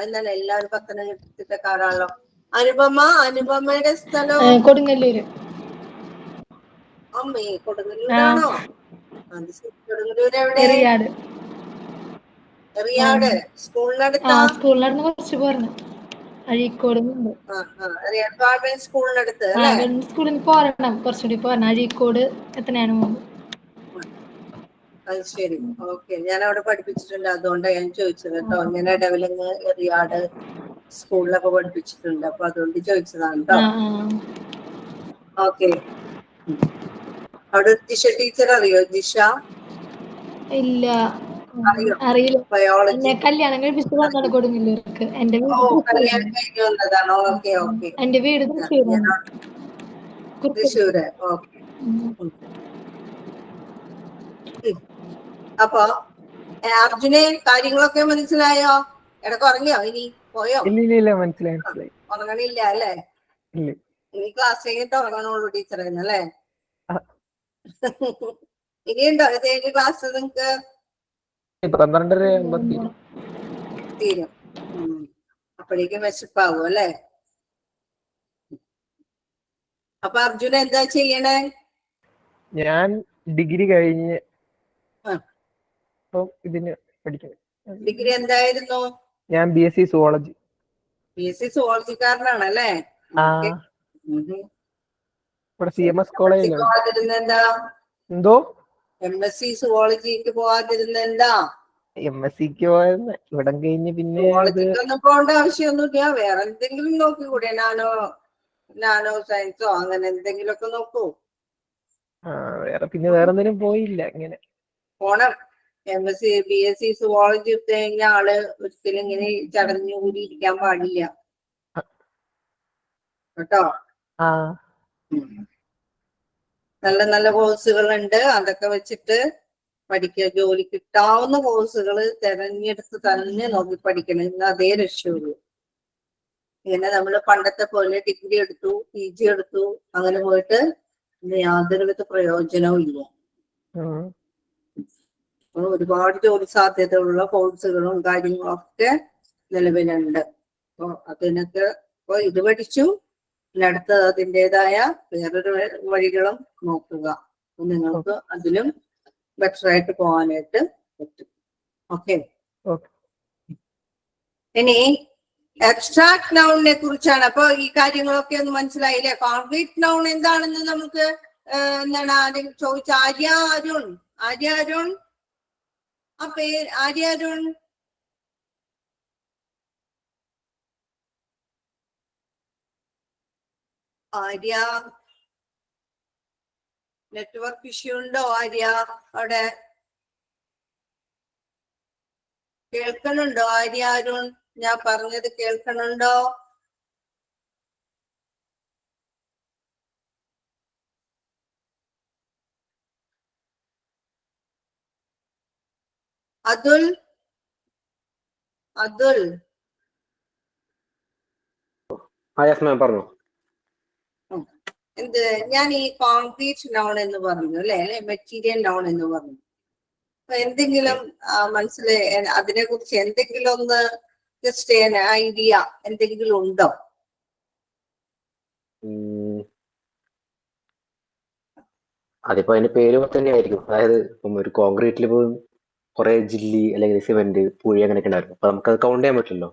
എന്നാൽ എല്ലാവരും പത്തനംതിട്ടക്കാരാണല്ലോ. അനുപമയുടെ സ്ഥലം കൊടുങ്ങല്ലൂര്. അമ്മേ കൊടുങ്ങല്ലൂരാണോ? അത് ശരി. കൊടുങ്ങല്ലൂർ എവിടെ? എറിയാട്. എറിയാട് സ്കൂളിനടുത്താ? സ്കൂളിനടുത്ത് കുറച്ച് പോരണം. അഴീക്കോട് ഉണ്ട്. എറിയാട് ഗവൺമെന്റ് സ്കൂളിനടുത്ത് അല്ലേ? ഗവൺമെന്റ് സ്കൂളിൽ പോരണം, കുറച്ചുകൂടി പോരണം. അഴീക്കോട് എത്രയാണ് മുമ്പ്. അത് ശരി. ഓക്കെ, ഞാൻ അവിടെ പഠിപ്പിച്ചിട്ടുണ്ട്, അതുകൊണ്ടാണ് ഞാൻ ചോദിച്ചത് കേട്ടോ. ഞാൻ ഇടവിലങ്ങ് എറിയാട് സ്കൂളിലൊക്കെ പഠിപ്പിച്ചിട്ടുണ്ട്, അപ്പൊ അതുകൊണ്ട് ചോദിച്ചതാണ് കേട്ടോ. ഓക്കെ. അവിടെ ദിശ ടീച്ചർ അറിയോ? ദിശ ഇല്ല, അറിയോ? അറിയില്ല. ബയോളജി. എന്നെ കല്യാണം കഴിപ്പിച്ചു വന്നാണ് കൊടുങ്ങല്ലൂർക്ക്. എന്റെ വീട് കല്യാണം കഴിഞ്ഞ് വന്നതാണോ? Okay okay. എന്റെ വീട് തൃശ്ശൂരാണ്. തൃശ്ശൂര്. ഓക്കെ. അപ്പൊ അർജുനെ കാര്യങ്ങളൊക്കെ മനസ്സിലായോ? ഇടക്ക് ഉറങ്ങിയോ? ഇനി പോയോ? ഇല്ല മനസ്സിലായി. ഉറങ്ങണില്ല അല്ലേ? ഇല്ല. ഇനി ക്ലാസ് കഴിഞ്ഞിട്ട് ഉറങ്ങണുള്ളൂ ടീച്ചറിന് അല്ലേ? ഇനിയുണ്ടോ ഏത് ക്ലാസ് നിങ്ങക്ക്? 12:30 തീരും. അപ്പോഴേക്കും വിശപ്പാവും അല്ലേ? അപ്പൊ അർജുന എന്താ ചെയ്യണേ? ഞാൻ ഡിഗ്രി കഴിഞ്ഞ് ഇതിന് പഠിക്കണം. ഡിഗ്രി എന്തായിരുന്നു? ഞാൻ BSc സുവോളജി. BSc സുവോളജിക്കാരനാണല്ലേ? ഇവിടെ CMS കോളേജിൽ. പോവാതിരുന്നെന്താ? എന്തോ? MSc സുവോളജിക്ക് പോവാതിരുന്നെന്താ? MScക്ക് പോയെന്ന് ഇവിടെ കഴിഞ്ഞ് പിന്നെ സുവോളജിക്കൊന്നും പോകേണ്ട ആവശ്യമൊന്നുമില്ല. വേറെ എന്തെങ്കിലും നോക്കിക്കൂടെ? നാനോ സയൻസോ അങ്ങനെ എന്തെങ്കിലുമൊക്കെ നോക്കൂ. വേറെ എന്തിനും പോയില്ല. ഇങ്ങനെ പോണം. BSc സുവോളജി എടുത്തു കഴിഞ്ഞ ആള് ഒരിക്കലും ഇങ്ങനെ ചടഞ്ഞു കൂടി ഇരിക്കാൻ പാടില്ല കേട്ടോ. നല്ല നല്ല കോഴ്സുകൾ ഉണ്ട്, അതൊക്കെ വെച്ചിട്ട് പഠിക്കുക. ജോലി കിട്ടാവുന്ന കോഴ്സുകൾ തെരഞ്ഞെടുത്ത് തന്നെ നോക്കി പഠിക്കണം. ഇന്ന് അതേ രക്ഷയുള്ളൂ. ഇങ്ങനെ നമ്മള് പണ്ടത്തെ പോലെ ഡിഗ്രി എടുത്തു, PG എടുത്തു, അങ്ങനെ പോയിട്ട് ഇന്ന് യാതൊരുവിധ പ്രയോജനവും ഇല്ല. ഒരുപാട് ജോലി സാധ്യതയുള്ള കോഴ്സുകളും കാര്യങ്ങളും ഒക്കെ നിലവിലുണ്ട്. അപ്പൊ അതിനൊക്കെ ഇപ്പൊ ഇത് പഠിച്ചു, അടുത്ത് അതിൻ്റെതായ വേറൊരു വഴികളും നോക്കുക. അപ്പൊ നിങ്ങൾക്ക് അതിലും ബെറ്റർ ആയിട്ട് പോകാനായിട്ട് പറ്റും. ഓക്കെ. ഇനി അബ്സ്ട്രാക്ട് നൗണിനെ കുറിച്ചാണ്. അപ്പൊ ഈ കാര്യങ്ങളൊക്കെ ഒന്ന് മനസ്സിലായില്ലേ? കോൺക്രീറ്റ് നൗൺ എന്താണെന്ന് നമുക്ക് എന്താണ് ആദ്യം ചോദിച്ച ആര്യ അരുൺ ആ പേര് ആര്യ അരുൺ. ആര്യ നെറ്റ്വർക്ക് ഇഷ്യൂ ഉണ്ടോ? ആര്യ അവിടെ കേൾക്കണുണ്ടോ? ആര്യ അരുൺ ഞാൻ പറഞ്ഞത് കേൾക്കണുണ്ടോ? അതുൽ പറഞ്ഞു. എന്ത് ഞാൻ ഈ കോൺക്രീറ്റ് നൗൺ എന്ന് പറഞ്ഞു അല്ലെ മെറ്റീരിയൽ നൗൺ എന്ന് പറഞ്ഞു. അപ്പൊ എന്തെങ്കിലും മനസ്സിലെ അതിനെ കുറിച്ച് എന്തെങ്കിലും ഒന്ന് ജസ്റ്റ് ഐഡിയ എന്തെങ്കിലും ഉണ്ടോ? അതിപ്പോ അതിന്റെ പേര് തന്നെ ആയിരിക്കും. അതായത് ഇപ്പം ഒരു കോൺക്രീറ്റിൽ പോലും കുറെ ജില്ലി അല്ലെങ്കിൽ സിമെന്റ് പൂഴി അങ്ങനെയൊക്കെ ഉണ്ടായിരുന്നു. അപ്പൊ നമുക്കത് കൗണ്ട് ചെയ്യാൻ പറ്റില്ലല്ലോ.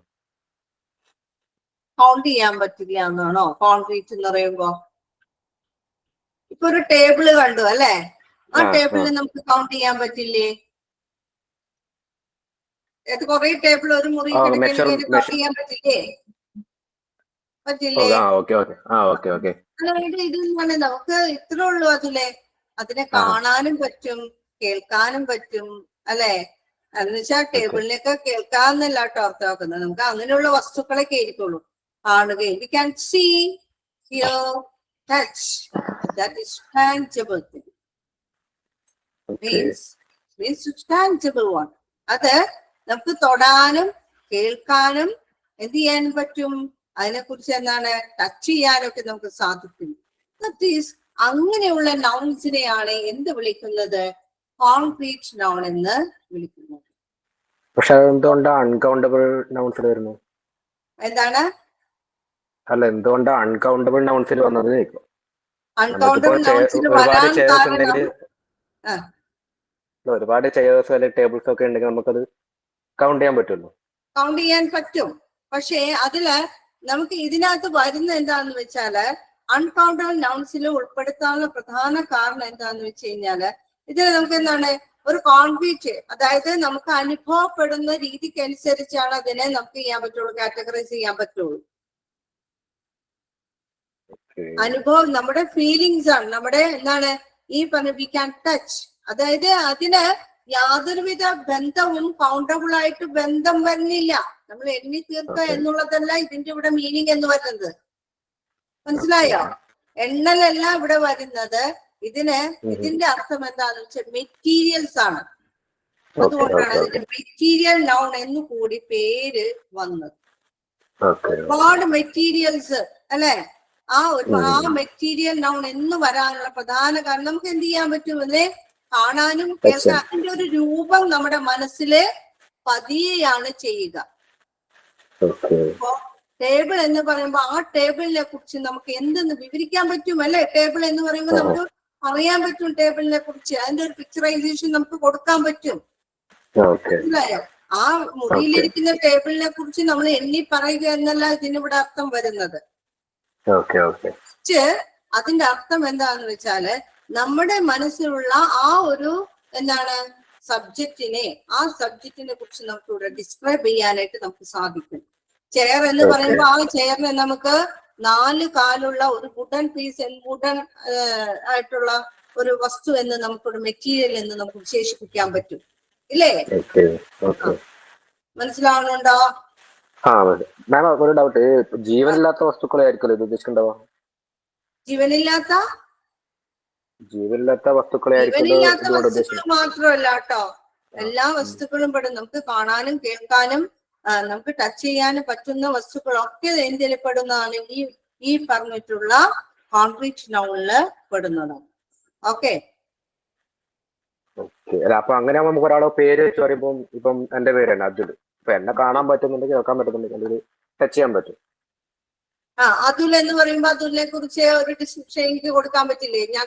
കൗണ്ട് ചെയ്യാൻ പറ്റില്ല എന്നാണോ കോൺക്രീറ്റ് എന്ന് പറയുമ്പോ? ഇപ്പൊ ഒരു ടേബിള് കണ്ടു അല്ലെ? ആ ടേബിളിൽ നമുക്ക് കൗണ്ട് ചെയ്യാൻ പറ്റില്ലേ? കുറെ ടേബിൾ ഒരു മുറി കിടക്കണമെങ്കിൽ കൗണ്ട് ചെയ്യാൻ പറ്റില്ലേ? പറ്റില്ലേ? അതായത് ഇതെന്താണ് നമുക്ക് ഇത്രേ ഉള്ളൂ അതിലെ. അതിനെ കാണാനും പറ്റും, കേൾക്കാനും പറ്റും അല്ലെ? എന്ന് വെച്ചാൽ ടേബിളിനൊക്കെ കേൾക്കാന്നല്ല കേട്ടോ അർത്ഥമാക്കുന്നത്. നമുക്ക് അങ്ങനെയുള്ള വസ്തുക്കളൊക്കെ ആയിരിക്കുള്ളൂ കാണുകയും. We can see, hear, touch. That is tangible thing. Means tangible one. അത് നമുക്ക് തൊടാനും കേൾക്കാനും എന്ത് ചെയ്യാനും പറ്റും. അതിനെക്കുറിച്ച് എന്താണ് ടച്ച് ചെയ്യാനൊക്കെ നമുക്ക് സാധിക്കും. അങ്ങനെയുള്ള നൗൺസിനെയാണ് എന്ത് വിളിക്കുന്നത്? കോൺക്രീറ്റ് നൗൺ എന്ന് വിളിക്കുന്നത്. പക്ഷെ അതെന്തുകൊണ്ട് അൺകൗണ്ടബിൾ നൗൺസ് വരുന്നു? എന്താണ് അല്ല എന്തുകൊണ്ടാണ് അൺകൗണ്ടബിൾ നൗൺസിൽ വന്നത് ചോദിക്കും. അൺകൗണ്ടബിൾ നൗൺസിൽ ഒരുപാട് വരാൻ ചെയർസ് കാരണം ഉണ്ടെങ്കിൽ ഒരുപാട് ചെയർസ് അല്ലെങ്കിൽ ടേബിൾസ് ഒക്കെ ഉണ്ടെങ്കിൽ നമുക്കത് കൗണ്ട് ചെയ്യാൻ പറ്റുമല്ലോ. കൗണ്ട് ചെയ്യാൻ പറ്റും. പക്ഷേ അതില് നമുക്ക് ഇതിനകത്ത് വരുന്ന എന്താന്ന് വെച്ചാല് അൺകൗണ്ടബിൾ നൗൺസിൽ ഉൾപ്പെടുത്താനുള്ള പ്രധാന കാരണം എന്താന്ന് വെച്ച് കഴിഞ്ഞാല് ഇതിൽ നമുക്ക് എന്താണ് ഒരു കോൺക്രീറ്റ്, അതായത് നമുക്ക് അനുഭവപ്പെടുന്ന രീതിക്ക് അനുസരിച്ചാണ് അതിനെ നമുക്ക് ചെയ്യാൻ പറ്റുള്ളൂ, കാറ്റഗറൈസ് ചെയ്യാൻ പറ്റുള്ളൂ. അനുഭവം നമ്മുടെ ഫീലിങ്സ് ആണ്, നമ്മുടെ എന്താണ് ഈ പറഞ്ഞ വി ക്യാൻ ടച്ച്, അതായത് അതിന് യാതൊരുവിധ ബന്ധവും കൗണ്ടബിൾ ആയിട്ട് ബന്ധം വരുന്നില്ല. നമ്മൾ എണ്ണി തീർക്കുക എന്നുള്ളതല്ല ഇതിന്റെ ഇവിടെ മീനിങ് എന്ന് പറയുന്നത്. മനസ്സിലായോ? എണ്ണലല്ല ഇവിടെ വരുന്നത്. ഇതിന്റെ അർത്ഥം എന്താണെന്ന് വെച്ചാൽ മെറ്റീരിയൽസ് ആണ്. അതുകൊണ്ടാണ് അതിന്റെ മെറ്റീരിയൽ നൗൺ എന്ന് കൂടി പേര് വന്നത്. ഒരുപാട് മെറ്റീരിയൽസ് അല്ലെ, ആ മെറ്റീരിയൽ നൗൺ എന്ന് വരാനുള്ള പ്രധാന കാരണം നമുക്ക് എന്ത് ചെയ്യാൻ പറ്റും, അതിനെ കാണാനും കേൾക്കാൻ, അതിന്റെ ഒരു രൂപം നമ്മുടെ മനസ്സില് പതിയെയാണ് ചെയ്യുക. ഇപ്പോ ടേബിൾ എന്ന് പറയുമ്പോൾ ആ ടേബിളിനെ കുറിച്ച് നമുക്ക് എന്തെന്ന് വിവരിക്കാൻ പറ്റും അല്ലെ? ടേബിൾ എന്ന് പറയുമ്പോൾ നമുക്ക് അറിയാൻ പറ്റും ടേബിളിനെ കുറിച്ച്, അതിന്റെ ഒരു പിക്ചറൈസേഷൻ നമുക്ക് കൊടുക്കാൻ പറ്റും. മനസ്സിലായോ? ആ മുറിയിലിരിക്കുന്ന ടേബിളിനെ കുറിച്ച് നമ്മൾ എണ്ണി പറയുക എന്നല്ല ഇതിനിവിടെ അർത്ഥം വരുന്നത്. അതിന്റെ അർത്ഥം എന്താന്ന് വെച്ചാല് നമ്മുടെ മനസ്സിലുള്ള ആ ഒരു എന്താണ് ആ സബ്ജക്റ്റിനെ കുറിച്ച് നമുക്ക് ഇവിടെ ഡിസ്ക്രൈബ് ചെയ്യാനായിട്ട് നമുക്ക് സാധിക്കും. ചെയർ എന്ന് പറയുമ്പോൾ ആ ചെയറിനെ നമുക്ക് 4 കാലുള്ള ഒരു വുഡൻ പീസ്, വുഡൻ ആയിട്ടുള്ള ഒരു വസ്തു എന്ന് നമുക്കൊരു മെറ്റീരിയൽ എന്ന് നമുക്ക് വിശേഷിപ്പിക്കാൻ പറ്റും, ഇല്ലേ? മനസ്സിലാവുന്നുണ്ടോ? ഒരു ഡൗട്ട്, ജീവനില്ലാത്ത വസ്തുക്കളായിരിക്കുമല്ലോ ഇത് ഉദ്ദേശിക്കണ്ടാവുക? ജീവനില്ലാത്ത വസ്തുക്കളെ വസ്തുക്കൾ മാത്രമല്ല കേട്ടോ, എല്ലാ വസ്തുക്കളും പെടും. നമുക്ക് കാണാനും കേൾക്കാനും നമുക്ക് ടച്ച് ചെയ്യാനും പറ്റുന്ന വസ്തുക്കളൊക്കെ എന്തിൽ പെടുന്നതാണ്? ഈ പറഞ്ഞിട്ടുള്ള കോൺക്രീറ്റ് നൗണില് പെടുന്നതാണ്. ഓക്കെ. അപ്പൊ അങ്ങനെ നമുക്ക് ഒരാളെ പേര് വെച്ച് പറയുമ്പോൾ ഇപ്പം എന്റെ പേരാണ് അതുൽ. ഇപ്പൊ എന്നെ കാണാൻ പറ്റുന്നുണ്ടെങ്കിൽ കേൾക്കാൻ പറ്റുന്നുണ്ടെങ്കിൽ ടച്ച് ചെയ്യാൻ പറ്റും. അതുൽ എന്ന് പറയുമ്പോ അതുലിനെ കുറിച്ച് ഒരു ഡിസ്ക്രിപ്ഷൻ എനിക്ക് കൊടുക്കാൻ പറ്റില്ലേ? ഞാൻ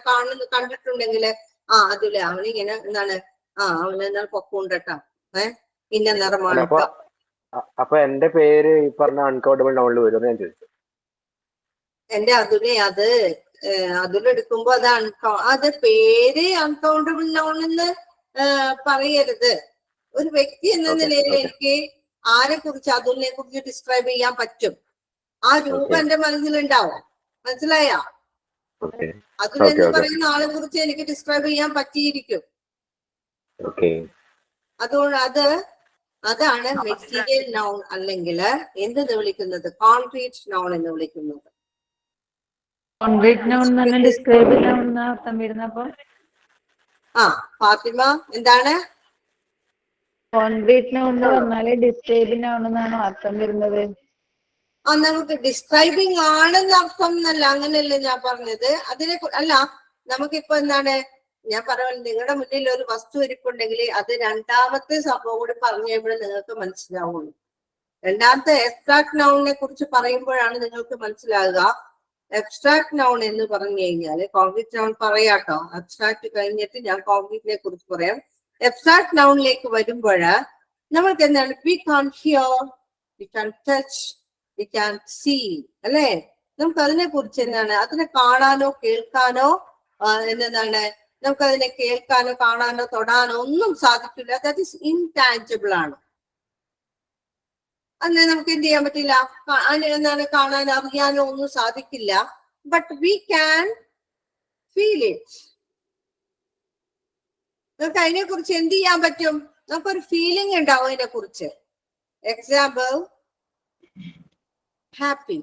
കണ്ടിട്ടുണ്ടെങ്കിൽ അതുല് അവനിങ്ങനെ എന്താണ് അവനെന്നാൽ പൊക്കമുണ്ട് കേട്ടോ, ഇന്ന നിറമാണ്. അപ്പൊ എന്റെ പേര് ഈ പറഞ്ഞ അൺകൗണ്ടബിൾ നൗണിൽ വരും ഞാൻ ചോദിച്ചു. എന്റെ അതുലെ അതിലെടുക്കുമ്പോ അത് പേര് അൺകൗണ്ടബിൾ നൗൺ എന്ന് പറയരുത്. ഒരു വ്യക്തി എന്ന നിലയിൽ എനിക്ക് ആരെ കുറിച്ച് അതുലിനെ കുറിച്ച് ഡിസ്ക്രൈബ് ചെയ്യാൻ പറ്റും. ആ രൂപം എന്റെ മനസ്സിലുണ്ടാവും. മനസ്സിലായോ? അതിലെന്ന് പറയുന്ന ആളെ കുറിച്ച് എനിക്ക് ഡിസ്ക്രൈബ് ചെയ്യാൻ പറ്റിയിരിക്കും. അതുകൊണ്ട് അതാണ് മെറ്റീരിയൽ നൗൺ അല്ലെങ്കിൽ എന്തെന്ന് വിളിക്കുന്നത്? കോൺക്രീറ്റ് നൗൺ എന്ന് വിളിക്കുന്നത്. കോൺക്രീറ്റ് നൗൺ തന്നെ ഡിസ്ക്രൈബ് ചെയ്യാവുന്ന അർത്ഥം വരുന്നപ്പോ ഫാത്തിമ എന്താണ്? കോൺക്രീറ്റ് നൗൺ എന്ന് പറഞ്ഞാല് ഡിസ്ക്രൈബ് നൗൺ എന്നാണ് അർത്ഥം വരുന്നത്. നമുക്ക് ഡിസ്ക്രൈബിങ് ആണെന്ന് അർത്ഥം എന്നല്ല, അങ്ങനെയല്ല ഞാൻ പറഞ്ഞത്. അതിനെ അല്ല, നമുക്കിപ്പോ എന്താണ് ഞാൻ പറയുന്നത്, നിങ്ങളുടെ മുന്നിൽ ഒരു വസ്തു ഇരിപ്പുണ്ടെങ്കിൽ അത് രണ്ടാമത്തെ സംഭവം കൂടി പറഞ്ഞു കഴിയുമ്പോൾ നിങ്ങൾക്ക് മനസ്സിലാവുള്ളൂ. രണ്ടാമത്തെ എബ്സ്ട്രാക്ട് നൗണിനെ കുറിച്ച് പറയുമ്പോഴാണ് നിങ്ങൾക്ക് മനസ്സിലാകുക. എബ്സ്ട്രാക്ട് നൗൺ എന്ന് പറഞ്ഞു കഴിഞ്ഞാല് കോൺക്രീറ്റ് നൗൺ പറയാട്ടോ, അബ്സ്ട്രാക്ട് കഴിഞ്ഞിട്ട് ഞാൻ കോൺക്രീറ്റിനെ കുറിച്ച് പറയാം. എബ്സ്ട്രാക്ട് നൗണിലേക്ക് വരുമ്പോൾ നമ്മൾക്ക് എന്താണ്? We can hear, we can touch, we can see അല്ലെ? നമുക്ക് അതിനെ കുറിച്ച് എന്താണ്? അതിനെ കാണാനോ കേൾക്കാനോ എന്താണ്? നമുക്ക് അതിനെ കേൾക്കാനോ കാണാനോ തൊടാനോ ഒന്നും സാധിക്കില്ല. ദാറ്റ് ഈസ് ഇൻടാഞ്ചിബിൾ ആണ്. അതിനെ നമുക്ക് എന്ത് ചെയ്യാൻ പറ്റില്ല, എന്താണ് കാണാനോ അറിയാനോ ഒന്നും സാധിക്കില്ല. But we can feel it. നമുക്ക് അതിനെ കുറിച്ച് എന്ത് ചെയ്യാൻ പറ്റും? നമുക്കൊരു ഫീലിംഗ് ഉണ്ടാവും അതിനെ കുറിച്ച്. Example, happy.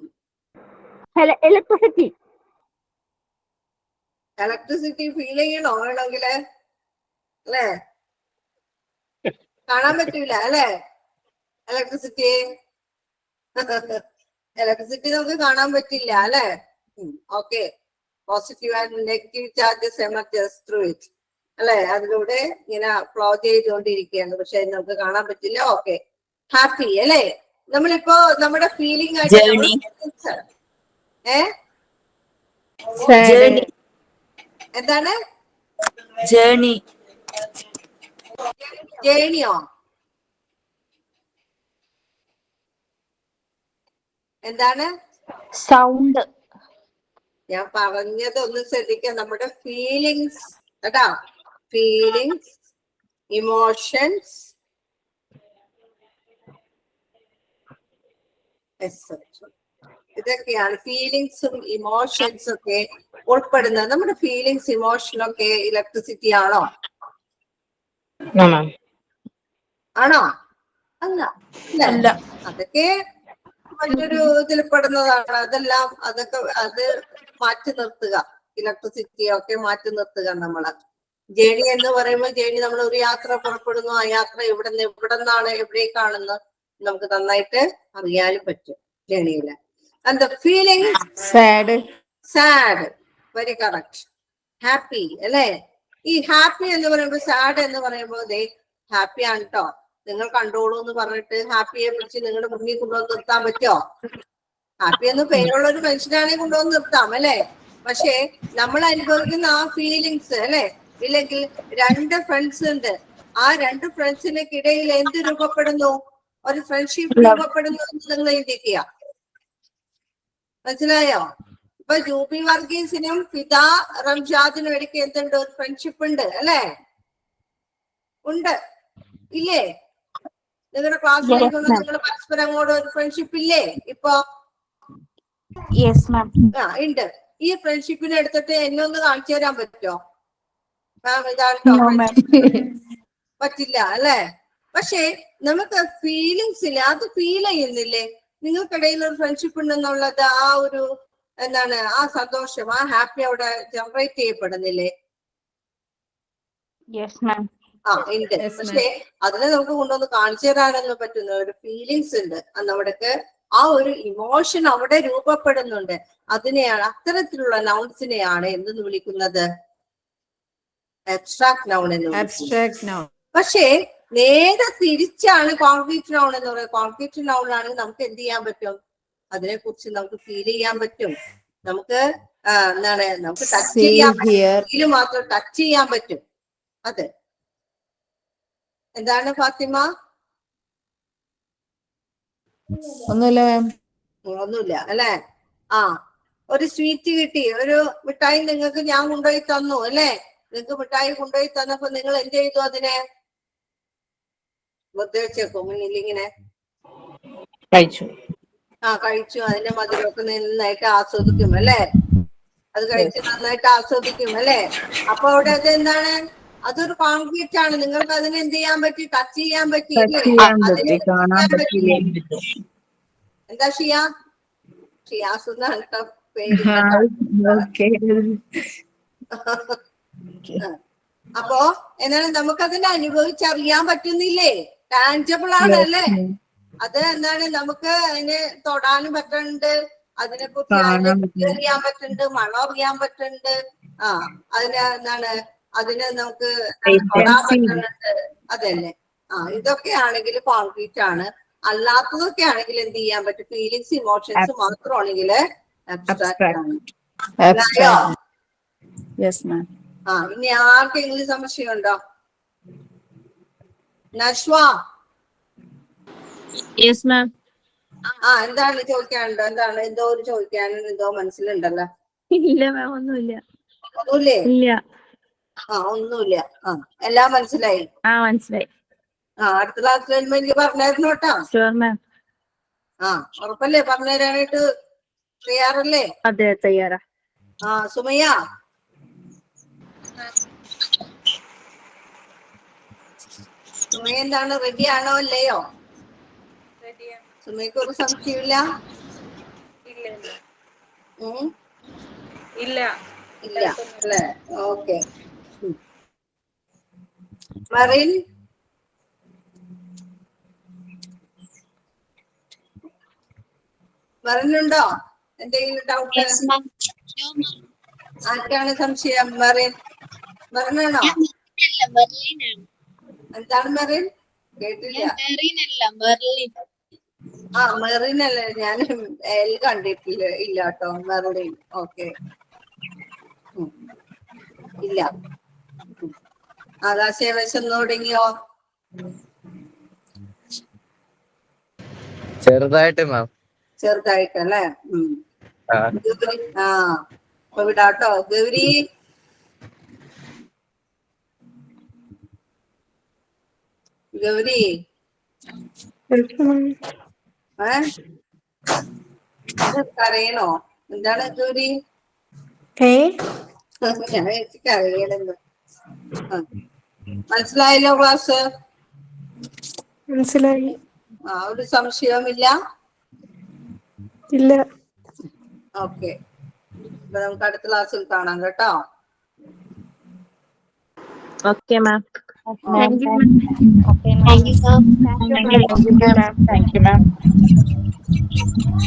ഇലക്ട്രിസിറ്റി ഫീൽ ചെയ്യണോ വേണമെങ്കില് അല്ലെ? കാണാൻ പറ്റൂല അല്ലെ? ഇലക്ട്രിസിറ്റി നമുക്ക് കാണാൻ പറ്റില്ല അല്ലെ? Okay. Positive and negative charges emerges through it അല്ലെ? അതിലൂടെ ഇങ്ങനെ ഫ്ലോ ചെയ്തുകൊണ്ടിരിക്കുകയാണ്, പക്ഷെ നമുക്ക് കാണാൻ പറ്റില്ല. ഓക്കെ. ഹാപ്പി അല്ലെ? നമ്മളിപ്പോ നമ്മുടെ ഫീലിംഗ് ആയിട്ട് Journey. എന്താണ്? Journey. ജേണിയോ? എന്താണ്? സൗണ്ട്. ഞാൻ പറഞ്ഞത് ഒന്ന് ശ്രദ്ധിക്കുക. നമ്മുടെ ഫീലിങ്സ് കേട്ടാ, ഫീലിങ്സ്, ഇമോഷൻസ്, ഇതൊക്കെയാണ് ഫീലിങ്സും ഇമോഷൻസും ഒക്കെ ഉൾപ്പെടുന്നത്. നമ്മുടെ ഫീലിങ്സ് ഇമോഷനൊക്കെ ഇലക്ട്രിസിറ്റി ആണോ? ആണോ? അല്ല. അതൊക്കെ മറ്റൊരു ഇതിൽ പെടുന്നതാണ്. അതൊക്കെ അത് മാറ്റി നിർത്തുക. ഇലക്ട്രിസിറ്റി ഒക്കെ മാറ്റി നിർത്തുക. നമ്മള് ജേണി എന്ന് പറയുമ്പോൾ ജേണി നമ്മൾ ഒരു യാത്ര പുറപ്പെടുന്നു. ആ യാത്ര എവിടെ നിന്നാണ് എവിടേക്കാണെന്ന് നമുക്ക് നന്നായിട്ട് അറിയാനും പറ്റും ജേണിയില്. And the feeling sad. Very correct. Happy അല്ലേ? ഈ ഹാപ്പി എന്ന് പറയുമ്പോൾ സാഡ് എന്ന് പറയുമ്പോൾ ഹാപ്പി ആണ് കേട്ടോ. നിങ്ങൾ കണ്ടോളൂ എന്ന് പറഞ്ഞിട്ട് ഹാപ്പിയെ പിടിച്ച് നിങ്ങളുടെ മുന്നിൽ കൊണ്ടുവന്ന് നിർത്താൻ പറ്റുമോ? ഹാപ്പി എന്ന് പേരുള്ള ഒരു മനുഷ്യനാണെങ്കിൽ കൊണ്ടുവന്ന് നിർത്താം അല്ലെ? പക്ഷെ നമ്മൾ അനുഭവിക്കുന്ന ആ ഫീലിങ്സ് അല്ലെ, ഇല്ലെങ്കിൽ 2 ഫ്രണ്ട്സ് ഉണ്ട്. ആ 2 ഫ്രണ്ട്സിനൊക്കിടയിൽ എന്ത് രൂപപ്പെടുന്നു? ഒരു ഫ്രണ്ട്ഷിപ്പ് രൂപപ്പെടുന്നു എന്ന് നിങ്ങൾ ചിന്തിക്കുക. മനസ്സിലായോ? ഇപ്പൊ ജൂബി വർഗീസിനും ഫിദ റംഷാദിനും ഇടയ്ക്ക് എന്തുണ്ട്? ഒരു ഫ്രണ്ട്ഷിപ്പ് ഉണ്ട് അല്ലെ? ഉണ്ട് ഇല്ലേ? നിങ്ങളുടെ ക്ലാസ്സിലേക്ക് നിങ്ങൾ പരസ്പരം അങ്ങോട്ട് ഒരു ഫ്രണ്ട്ഷിപ്പ് ഇല്ലേ ഇപ്പൊ? ഉണ്ട്. ഈ ഫ്രണ്ട്ഷിപ്പിനെ എടുത്തിട്ട് എന്നെ ഒന്ന് കാണിച്ചു തരാൻ പറ്റുമോ? മാം ഇതാട്ടോ പറ്റില്ല അല്ലെ? പക്ഷെ നമുക്ക് ഫീലിങ്സ് ഇല്ല, അത് ഫീൽ ചെയ്യുന്നില്ലേ? നിങ്ങൾക്കിടയിൽ ഒരു ഫ്രണ്ട്ഷിപ്പ് ഉണ്ടെന്നുള്ളത് ആ ഒരു എന്താണ്, ആ സന്തോഷം, ആ ഹാപ്പി അവിടെ ജനറേറ്റ് ചെയ്യപ്പെടുന്നില്ലേ? ഉണ്ട്. പക്ഷെ അതിനെ നമുക്ക് കൊണ്ടുവന്ന് കാണിച്ചു തരാനൊന്നും പറ്റുന്ന ഒരു ഫീലിങ്സ് ഉണ്ട്. നമ്മുടെ ആ ഒരു ഇമോഷൻ അവിടെ രൂപപ്പെടുന്നുണ്ട്. അതിനെയാണ്, അത്തരത്തിലുള്ള നൗൺസിനെയാണ് എന്തെന്ന് വിളിക്കുന്നത്? അബ്സ്ട്രാക്ട് നൗൺ എന്ന് വിളിക്കുന്നത്. പക്ഷേ നേരെ തിരിച്ചാണ് കോൺക്രീറ്റ് നൗൺ എന്ന് പറയുന്നത്. കോൺക്രീറ്റ് നൗൺ ആണെങ്കിൽ നമുക്ക് എന്ത് ചെയ്യാൻ പറ്റും? അതിനെ കുറിച്ച് നമുക്ക് ഫീൽ ചെയ്യാൻ പറ്റും. നമുക്ക് എന്താണ്, നമുക്ക് ടച്ച് ചെയ്യാൻ പറ്റും. മാത്രം ടച്ച് ചെയ്യാൻ പറ്റും. അത് എന്താണ് ഫാത്തിമ? ഒന്നുമില്ല മാം. ഒന്നുമില്ല അല്ലെ? ഒരു സ്വീറ്റ് കിട്ടി, ഒരു മിഠായി നിങ്ങൾക്ക് ഞാൻ കൊണ്ടുപോയി തന്നു അല്ലെ? നിങ്ങൾക്ക് മിഠായി കൊണ്ടുപോയി തന്നപ്പോ നിങ്ങൾ എന്ത് ചെയ്തു? അതിനെ വെറുതെ വെച്ചേക്കും മുന്നിലിങ്ങനെ കഴിച്ചു. കഴിച്ചു. അതിന്റെ മധുരമൊക്കെ നന്നായിട്ട് ആസ്വദിക്കും അല്ലെ? അത് കഴിച്ച് നന്നായിട്ട് ആസ്വദിക്കും അല്ലെ? അപ്പൊ അവിടെ അത് എന്താണ്? അതൊരു കോൺക്രീറ്റ് ആണ്. നിങ്ങൾക്ക് അതിനെ എന്ത് ചെയ്യാൻ പറ്റി? ടച്ച് ചെയ്യാൻ പറ്റി. എന്താ ഷിയാസ് എന്നാണ് പേര്. അപ്പോ എന്താണ്, നമുക്കതിനെ അനുഭവിച്ചറിയാൻ പറ്റുന്നില്ലേ? ടാഞ്ചിബിൾ ആണ് അല്ലേ? അത് എന്താണ്, നമുക്ക് അതിനെ തൊടാനും പറ്റുന്നുണ്ട്, അതിനെ കുറിച്ച് അറിയാൻ പറ്റുന്നുണ്ട്, മണം അറിയാൻ പറ്റുന്നുണ്ട്. അതിന് എന്താണ്, അതിനെ നമുക്ക് തൊടാൻ പറ്റുന്നുണ്ട്. അതല്ലേ? ഇതൊക്കെ ആണെങ്കിൽ കോൺക്രീറ്റ് ആണ്. അല്ലാത്തതൊക്കെ ആണെങ്കിൽ എന്ത് ചെയ്യാൻ പറ്റും? ഫീലിങ്സ് ഇമോഷൻസ് മാത്രമാണെങ്കിൽ അബ്സ്ട്രാക്ട് ആണ്. ഇനി ആർക്കെങ്കിലും സംശയം ഉണ്ടോ? നശ്വ എന്താണ് ചോദിക്കാനുണ്ടോ? എന്താണ് എന്തോ ഒരു ചോദിക്കാനും എന്തോ മനസ്സിലുണ്ടല്ലോ? ഇല്ല മാം, ഒന്നുമില്ല. ഒന്നുമില്ലേ? ഇല്ല. ഒന്നുമില്ല. എല്ലാം മനസ്സിലായി? മനസ്സിലായി. അടുത്ത ക്ലാസ്സിൽ എനിക്ക് പറഞ്ഞായിരുന്നു കേട്ടോ. ഉറപ്പല്ലേ? പറഞ്ഞുതരാനായിട്ട് തയ്യാറല്ലേ? അതെ, തയ്യാറാ. സുമയ്യ, സുമയ്യ എന്താണ്, റെഡി ആണോ അല്ലയോ? സുമയ്ക്ക് ഒരു സംശയമില്ല? ഇല്ല അല്ലേ? ഓക്കെ. മറിൻ, മറിനുണ്ടോ എന്തെങ്കിലും ഡൗട്ട്? ആർക്കാണ് സംശയം? മറിനാണോ? എന്താണ് മെറിൻ? കേട്ടില്ല. ആ മെറിൻ അല്ലേ, ഞാൻ എൽ കണ്ടിട്ടില്ല ഇല്ല കേട്ടോ. മെറിൻ ഓക്കെ ഇല്ല. ആകാശേ വിശന്നു തുടങ്ങിയോ? ചെറുതായിട്ട് മാം. ചെറുതായിട്ടല്ലേ. ഗൗരി അപ്പൊ വിടാട്ടോ. ഗൗരി ഗൗരി കരയണോ? എന്താണ് ഗൗരി? ഞാൻ കരയണെന്ന്. മനസ്സിലായല്ലോ ക്ലാസ്? മനസ്സിലായി. ഒരു സംശയവുമില്ല? ഇല്ല. ഓക്കെ, അപ്പൊ നമുക്ക് അടുത്ത ക്ലാസ്സിൽ കാണാം കേട്ടോ. Okay ma'am. Thank you, Thank you, sir. Thank you, ma'am. Thank you, ma'am.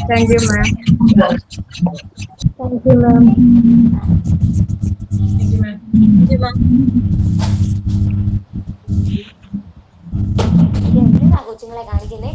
Thank you, ma'am. Thank you, ma'am. എന്തിനാ കൊച്ചുങ്ങളെ കാണിക്കുന്നേ?